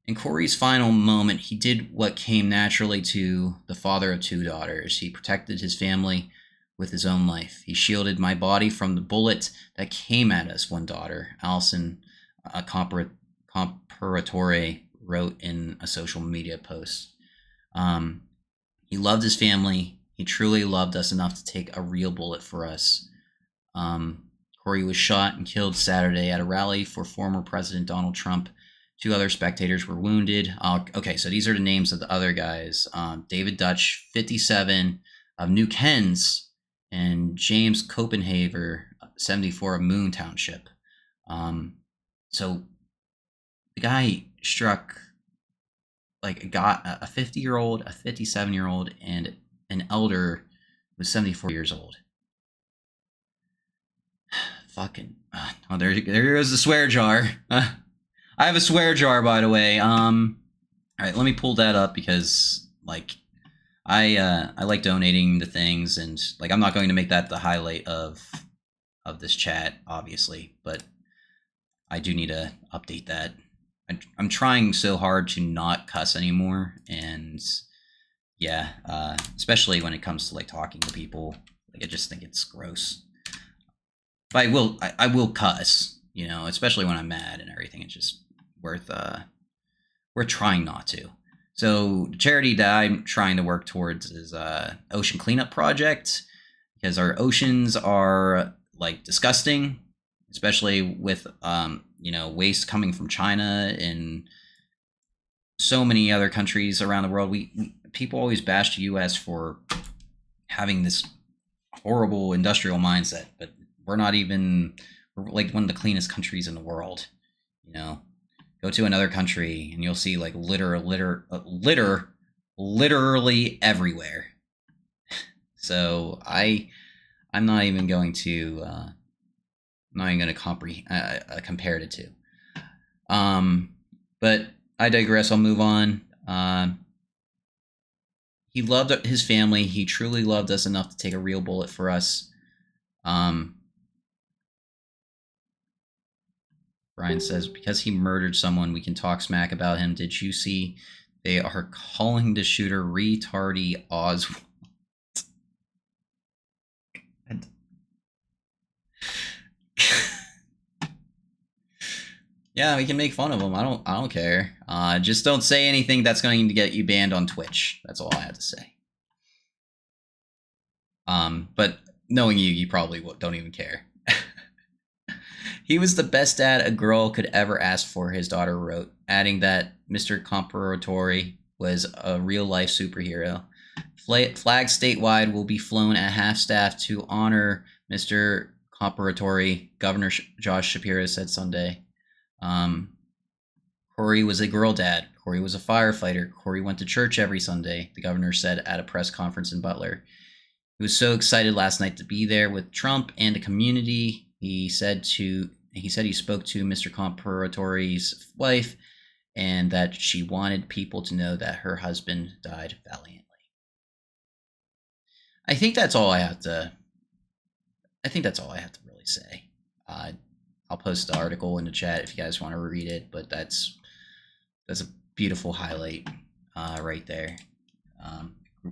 In Corey's final moment, he did what came naturally to the father of two daughters. He protected his family with his own life. He shielded my body from the bullet that came at us, one daughter, Allison Comparatore, wrote in a social media post. He loved his family. He truly loved us enough to take a real bullet for us. Corey was shot and killed Saturday at a rally for former President Donald Trump. 2 other spectators were wounded. Okay, so these are the names of the other guys. David Dutch, 57, of New Kens, and James Copenhaver, 74, of Moon Township. So the guy struck like a 50-year-old, a 57-year-old, and an elder was 74 years old. Fucking. Oh, there goes the swear jar. I have a swear jar, by the way. All right, let me pull that up because, like, I like donating to things, and like I'm not going to make that the highlight of this chat, obviously, but I do need to update that. I'm trying so hard to not cuss anymore, and yeah, especially when it comes to like talking to people, like I just think it's gross. But I will cuss, you know, especially when I'm mad and everything. It's just worth trying not to. So the charity that I'm trying to work towards is Ocean Cleanup Project, because our oceans are like disgusting, especially with you know, waste coming from China and so many other countries around the world. People always bash the U.S. for having this horrible industrial mindset, but we're like one of the cleanest countries in the world. You know, go to another country and you'll see like litter literally everywhere. So I'm not even going to compare the two. But I digress. I'll move on. He loved his family. He truly loved us enough to take a real bullet for us. Brian says, because he murdered someone, we can talk smack about him. Did you see they are calling the shooter retardy Oswald? Yeah, we can make fun of him. I don't care. Just don't say anything that's going to get you banned on Twitch. That's all I have to say. But knowing you, you probably don't even care. He was the best dad a girl could ever ask for, his daughter wrote, adding that Mr. Comparatori was a real-life superhero. Flags statewide will be flown at half-staff to honor Mr. Comparatori, Governor Josh Shapiro said Sunday. Corey was a girl dad. Corey was a firefighter. Corey went to church every Sunday, the governor said at a press conference in Butler. He was so excited last night to be there with Trump and the community. He said he spoke to Mr. Comparatori's wife and that she wanted people to know that her husband died valiantly. I think that's all I have to really say. I'll post the article in the chat if you guys want to read it, but that's a beautiful highlight right there.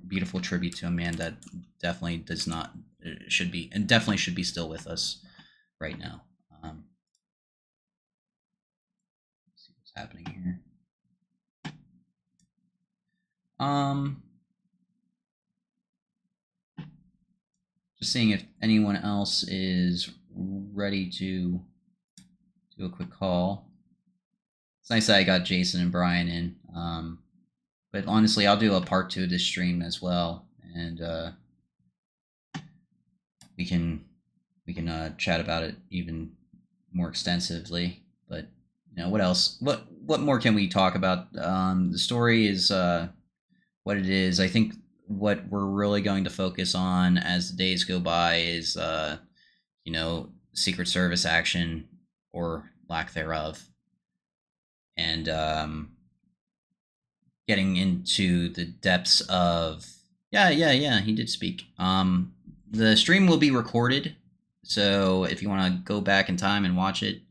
Beautiful tribute to a man that definitely should be still with us right now. Let's see what's happening here. Just seeing if anyone else is ready to do a quick call. It's nice that I got Jason and Brian in. But honestly, I'll do a part 2 of this stream as well, and we can chat about it even more extensively. But you know, what else? What more can we talk about? The story is what it is. I think what we're really going to focus on as the days go by is you know, Secret Service action or lack thereof, and getting into the depths of he did speak. The stream will be recorded, so if you want to go back in time and watch it,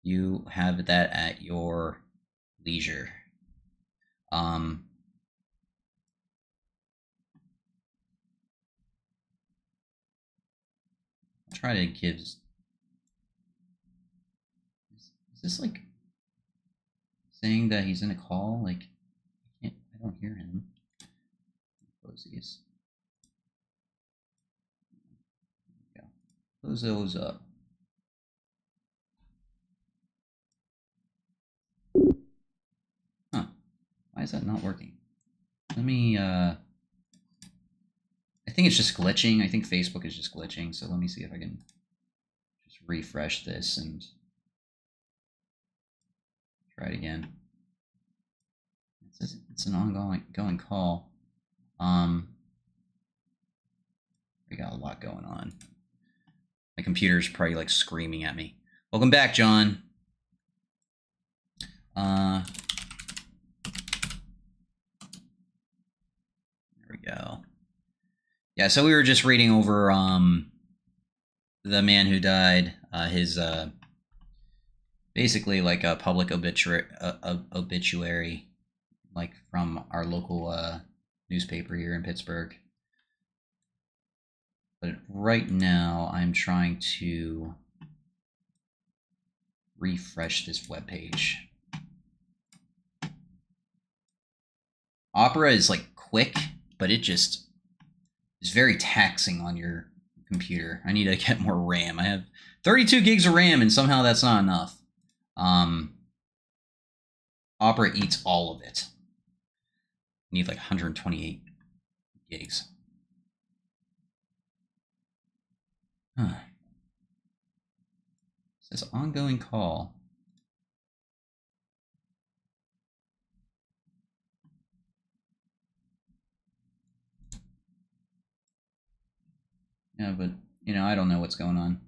you have that at your leisure. I'll try to give. Is this like saying that he's in a call? Like, I don't hear him. Close these. There we go. Close those up. Huh. Why is that not working? Let me, I think it's just glitching. I think Facebook is just glitching. So let me see if I can just refresh this and try it again. It says it's an ongoing call. We got a lot going on. My computer's probably like screaming at me. Welcome back, John. There we go. Yeah, so we were just reading over the man who died. His basically like a public obituary, like from our local newspaper here in Pittsburgh. But right now, I'm trying to refresh this webpage. Opera is like quick, but it just is very taxing on your computer. I need to get more RAM. I have 32 gigs of RAM, and somehow that's not enough. Opera eats all of it. I need like 128 gigs. Huh. It says ongoing call. Yeah, but, you know, I don't know what's going on.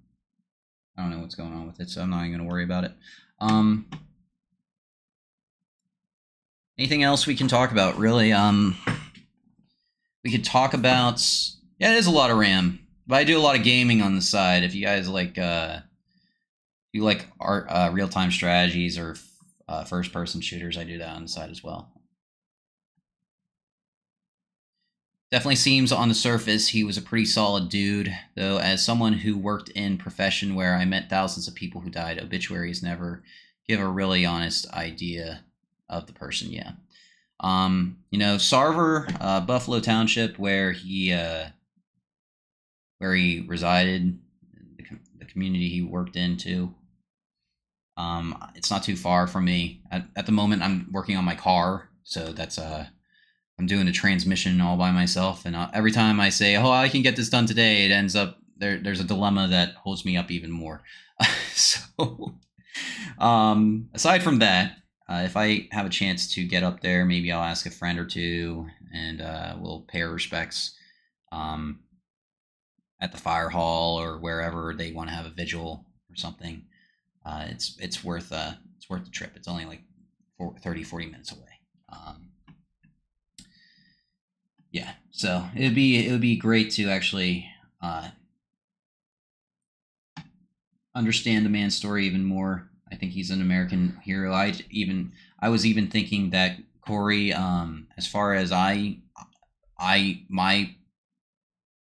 I don't know what's going on with it, so I'm not even going to worry about it. Anything else we can talk about, really? We could talk about... Yeah, it is a lot of RAM, but I do a lot of gaming on the side. If you guys like... you like art, real-time strategies or first-person shooters, I do that on the side as well. Definitely seems on the surface he was a pretty solid dude, though as someone who worked in profession where I met thousands of people who died, obituaries never give a really honest idea of the person, yeah. You know, Sarver, Buffalo Township, where he resided, the community he worked in too. It's not too far from me. At the moment, I'm working on my car, so that's I'm doing the transmission all by myself, and every time I say, "Oh, I can get this done today," it ends up there's a dilemma that holds me up even more. So, aside from that, if I have a chance to get up there, maybe I'll ask a friend or two, and we'll pay our respects at the fire hall or wherever they want to have a vigil or something. It's worth the trip. It's only like 30-40 minutes away. Yeah, so it would be great to actually understand the man's story even more. I think he's an American hero. I was even thinking that Corey, as far as my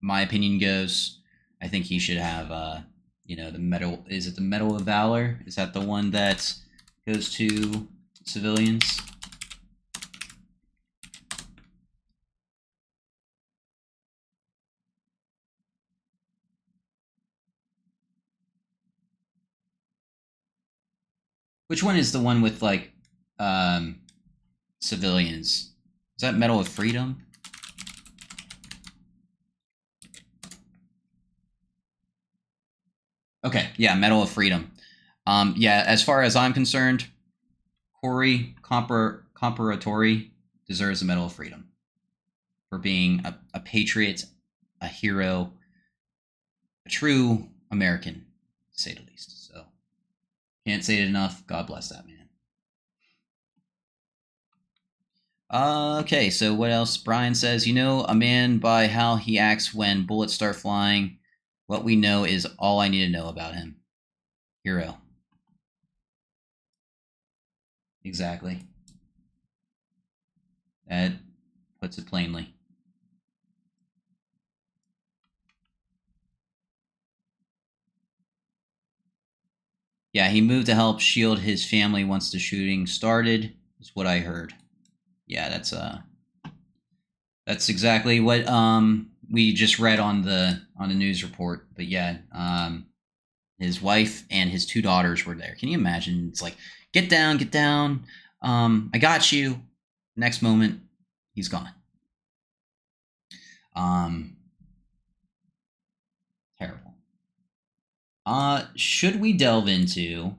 opinion goes, I think he should have you know, the medal. Is it the Medal of Valor? Is that the one that goes to civilians? Which one is the one with like civilians? Is that Medal of Freedom? Okay, yeah, Medal of Freedom. Yeah, as far as I'm concerned, Corey Comparatori deserves the Medal of Freedom for being a patriot, a hero, a true American, to say the least. So, can't say it enough. God bless that man. Okay, so what else? Brian says, you know a man by how he acts when bullets start flying. What we know is all I need to know about him. Hero. Exactly. That puts it plainly. Yeah, he moved to help shield his family once the shooting started, is what I heard. Yeah, that's exactly what we just read on the news report. But yeah, his wife and his 2 daughters were there. Can you imagine? It's like, get down, get down. I got you. Next moment, he's gone. Terrible. Should we delve into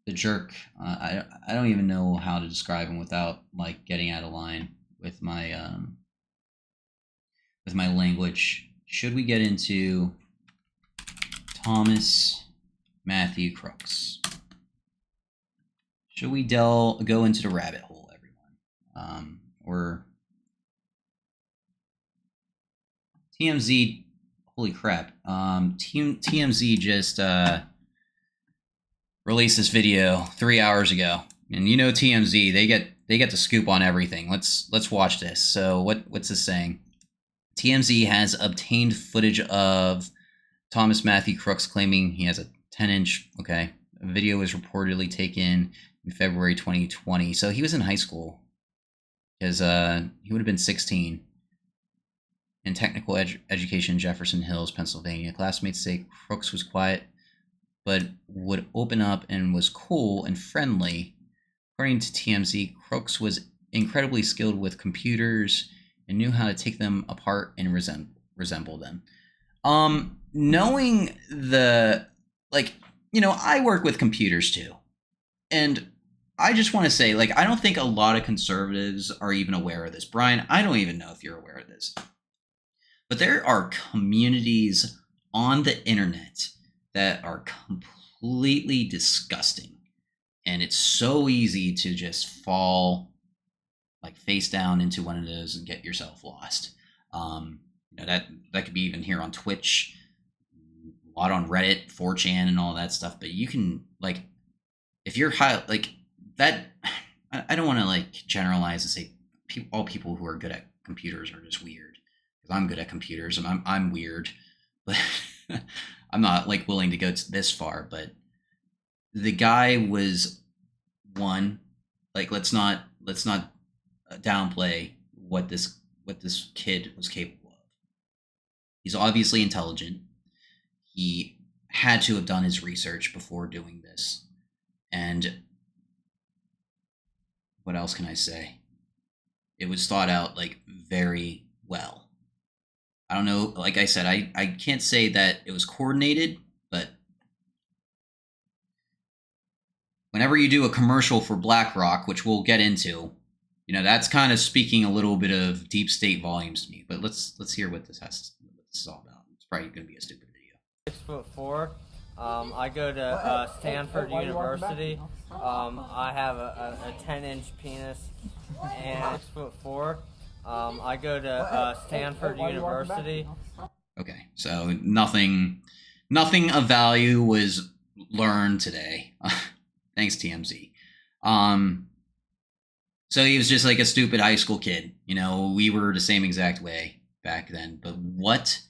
the jerk? I don't even know how to describe him without like getting out of line with my with my language. Should we get into Thomas Matthew Crooks? Should we go into the rabbit hole, everyone? Or TMZ? Holy crap! TMZ just released this video 3 hours ago, and you know TMZ, they get the scoop on everything. Let's watch this. So what's this saying? TMZ has obtained footage of Thomas Matthew Crooks claiming he has a 10-inch. Okay, a video was reportedly taken in February 2020. So he was in high school, because he would have been 16. In technical education in Jefferson Hills, Pennsylvania. Classmates say Crooks was quiet, but would open up and was cool and friendly. According to TMZ, Crooks was incredibly skilled with computers and knew how to take them apart and resemble them. Knowing I work with computers too. And I just want to say, I don't think a lot of conservatives are even aware of this. Brian, I don't even know if you're aware of this. But there are communities on the internet that are completely disgusting. And it's so easy to just fall face down into one of those and get yourself lost. That could be even here on Twitch, a lot on Reddit, 4chan, and all that stuff. But you can, if you're high, that, I don't want to generalize and say all people who are good at computers are just weird. I'm good at computers and I'm weird, but I'm not willing to go this far. But the guy was one, let's not downplay what this kid was capable of. He's obviously intelligent. He had to have done his research before doing this. And what else can I say? It was thought out very well. I don't know, like I said, I can't say that it was coordinated, but whenever you do a commercial for BlackRock, which we'll get into, that's kind of speaking a little bit of deep state volumes to me. But let's hear what this is all about. It's probably going to be a stupid video. 6'4". I go to Stanford University. I have a 10-inch penis and 6'4". I go to Stanford University. Okay, so nothing of value was learned today. Thanks, TMZ. So he was just a stupid high school kid. We were the same exact way back then. But what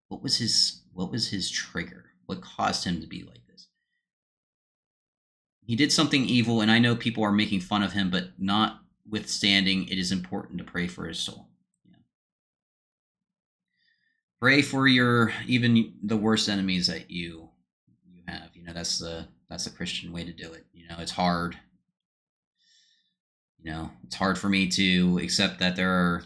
was his trigger? What caused him to be like this? He did something evil, and I know people are making fun of him, but notwithstanding, it is important to pray for his soul. Pray for even the worst enemies that you have. That's the Christian way to do it. It's hard. It's hard for me to accept that there are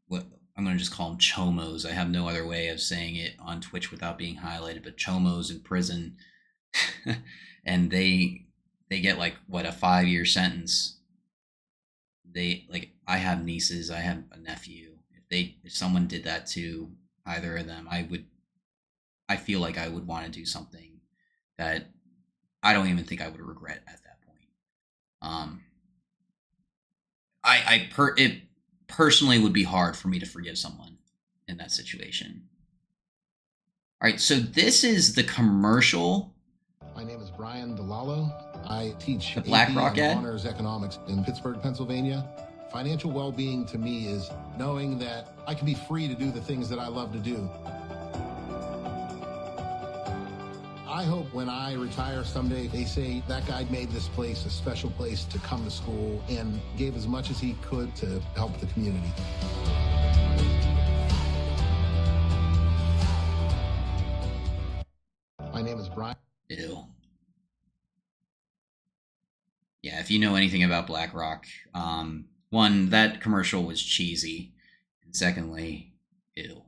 what I'm going to just call them chomos. I have no other way of saying it on Twitch without being highlighted, but chomos in prison, and they get a 5-year sentence. I have nieces, I have a nephew. If someone did that to either of them, I feel like I would want to do something that I don't even think I would regret at that point. It personally would be hard for me to forgive someone in that situation. All right, so this is the commercial. My name is Brian DeLallo. I teach the BlackRock and honors economics in Pittsburgh, Pennsylvania. Financial well-being to me is knowing that I can be free to do the things that I love to do. I hope when I retire someday, they say that guy made this place a special place to come to school and gave as much as he could to help the community. My name is Brian. Ew. Yeah, if you know anything about BlackRock, one, that commercial was cheesy, and secondly, ew.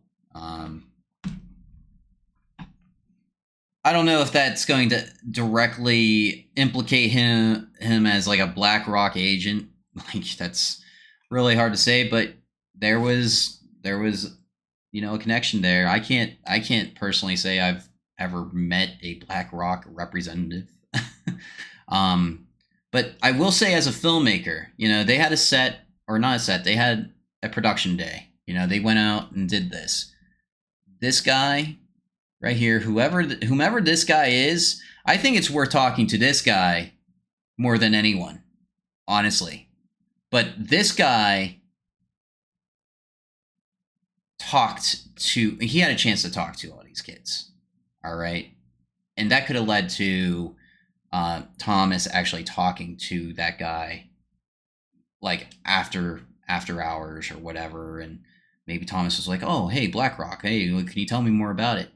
I don't know if that's going to directly implicate him as a BlackRock agent. That's really hard to say, but there was a connection there. I can't personally say I've ever met a BlackRock representative. um, but I will say, as a filmmaker, they had a set, or not a set, they had a production day. They went out and did this. This guy right here, whomever this guy is, I think it's worth talking to this guy more than anyone, honestly. But this guy he had a chance to talk to all these kids, all right? And that could have led to Thomas actually talking to that guy, like after hours or whatever, and maybe Thomas was like, "Oh, hey, BlackRock, hey, can you tell me more about it?"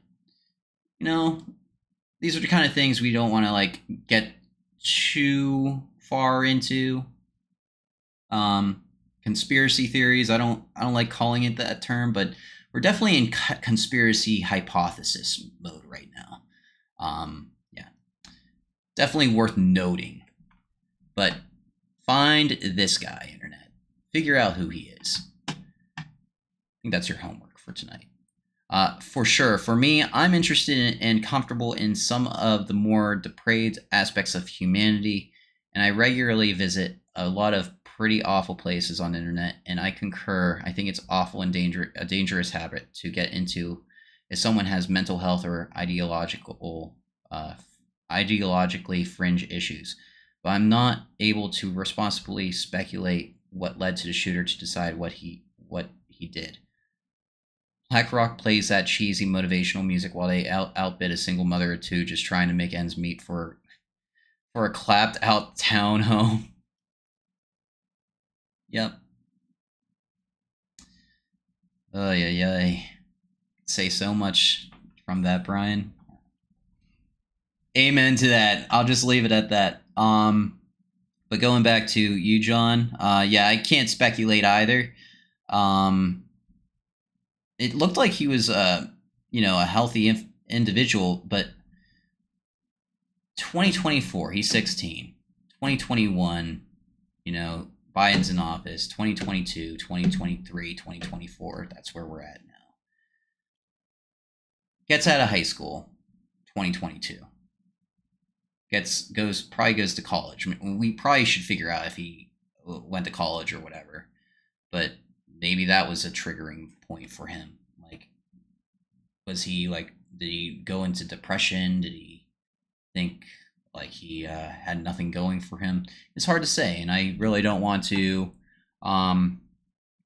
These are the kind of things we don't want to like get too far into. Conspiracy theories, I don't like calling it that term, but we're definitely in conspiracy hypothesis mode right now. Yeah, definitely worth noting. But find this guy, internet. Figure out who he is. I think that's your homework for tonight. For sure, for me, I'm interested in and comfortable in some of the more depraved aspects of humanity, and I regularly visit a lot of pretty awful places on the internet, and I concur. I think it's awful and a dangerous habit to get into if someone has mental health or ideologically fringe issues. But I'm not able to responsibly speculate what led to the shooter to decide what he did. BlackRock plays that cheesy motivational music while they outbid a single mother or two just trying to make ends meet for a clapped out townhome. Yep. Oh yeah. Say so much from that, Brian. Amen to that. I'll just leave it at that. But going back to you, John, yeah, I can't speculate either. It looked like he was a healthy individual, but 2024, he's 16. 2021, Biden's in office. 2022, 2023, 2024, that's where we're at now. Gets out of high school, 2022. Probably goes to college. I mean, we probably should figure out if he went to college or whatever, but maybe that was a triggering point for him. Like, was he like, did he go into depression? Did he think like he had nothing going for him? It's hard to say, and I really don't want to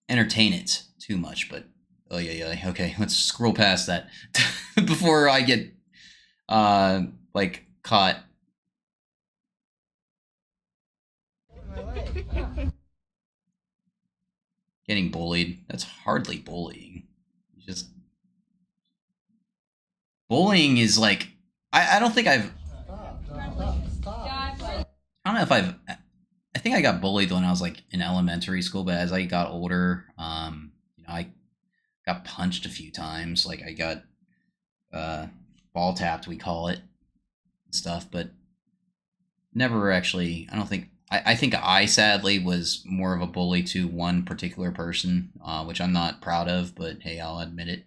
entertain it too much, but oh yeah, okay, let's scroll past that before I get like caught. Getting bullied. That's hardly bullying. Just bullying is like, I don't think I've I don't know if I think I got bullied when I was like in elementary school, but as I got older, I got punched a few times. Like I got ball tapped, we call it, and stuff, but never actually. I don't think. I think I sadly was more of a bully to one particular person, which I'm not proud of, but hey, I'll admit it.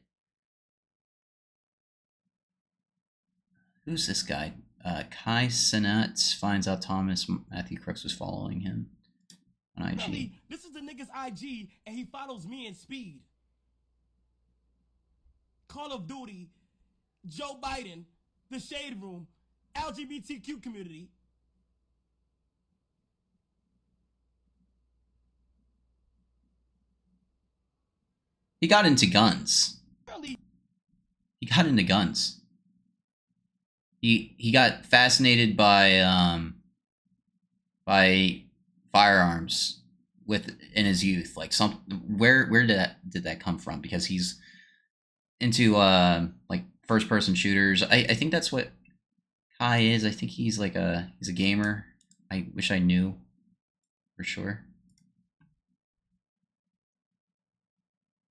Who's this guy? Kai Sinat finds out Thomas Matthew Crooks was following him on IG. This is the nigga's IG, and he follows me in speed. Call of Duty, Joe Biden, the Shade Room, LGBTQ community. He got into guns. He got into guns. He got fascinated by firearms in his youth. Like where did that come from? Because he's into like first person shooters. I think that's what Kai is. I think he's like he's a gamer. I wish I knew for sure.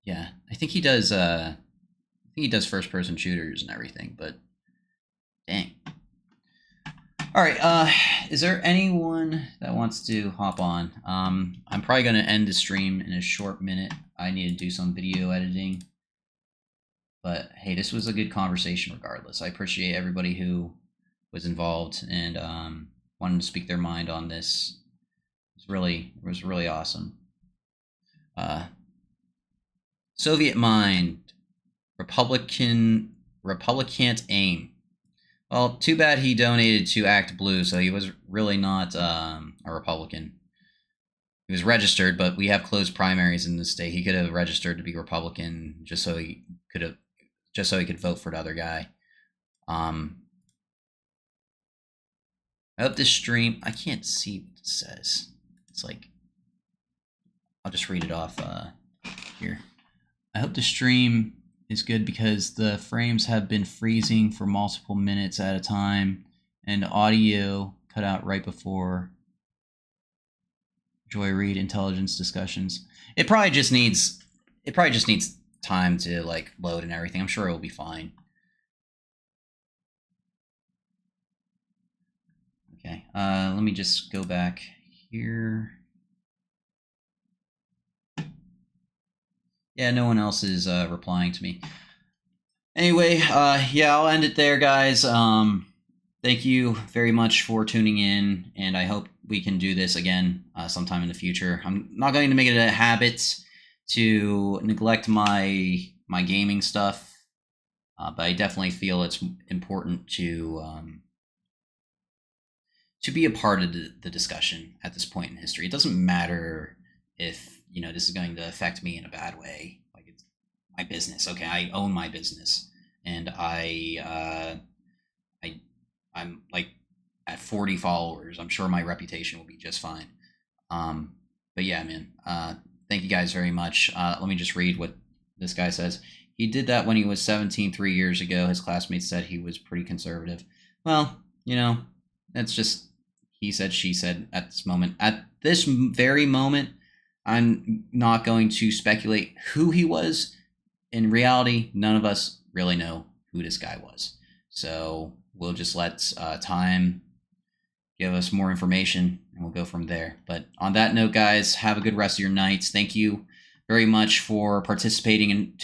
Yeah, I think he does. I think he does first-person shooters and everything. But dang. All right. Is there anyone that wants to hop on? I'm probably going to end the stream in a short minute. I need to do some video editing. But hey, this was a good conversation regardless. I appreciate everybody who was involved and wanted to speak their mind on this. It was really awesome. Soviet mind, Republican aim. Well, too bad he donated to Act Blue, so he was really not a Republican. He was registered, but we have closed primaries in the state. He could have registered to be Republican just so he could vote for the other guy. I hope this stream, I can't see what it says. It's like, I'll just read it off here. I hope the stream is good because the frames have been freezing for multiple minutes at a time and audio cut out right before Joy Reid intelligence discussions. It probably just needs time to like load and everything. I'm sure it will be fine. Okay, let me just go back here. Yeah, no one else is replying to me. Anyway, yeah, I'll end it there, guys. Thank you very much for tuning in, and I hope we can do this again sometime in the future. I'm not going to make it a habit to neglect my gaming stuff, but I definitely feel it's important to be a part of the discussion at this point in history. It doesn't matter if this is going to affect me in a bad way. Like, it's my business. Okay, I own my business, and I'm like at 40 followers. I'm sure my reputation will be just fine. But yeah, man. Thank you guys very much. Let me just read what this guy says. He did that when he was 17 3 years ago. His classmates said he was pretty conservative. Well, that's just he said, she said at this moment. At this very moment, I'm not going to speculate who he was. In reality, none of us really know who this guy was. So we'll just let time give us more information, and we'll go from there. But on that note, guys, have a good rest of your nights. Thank you very much for participating and tuning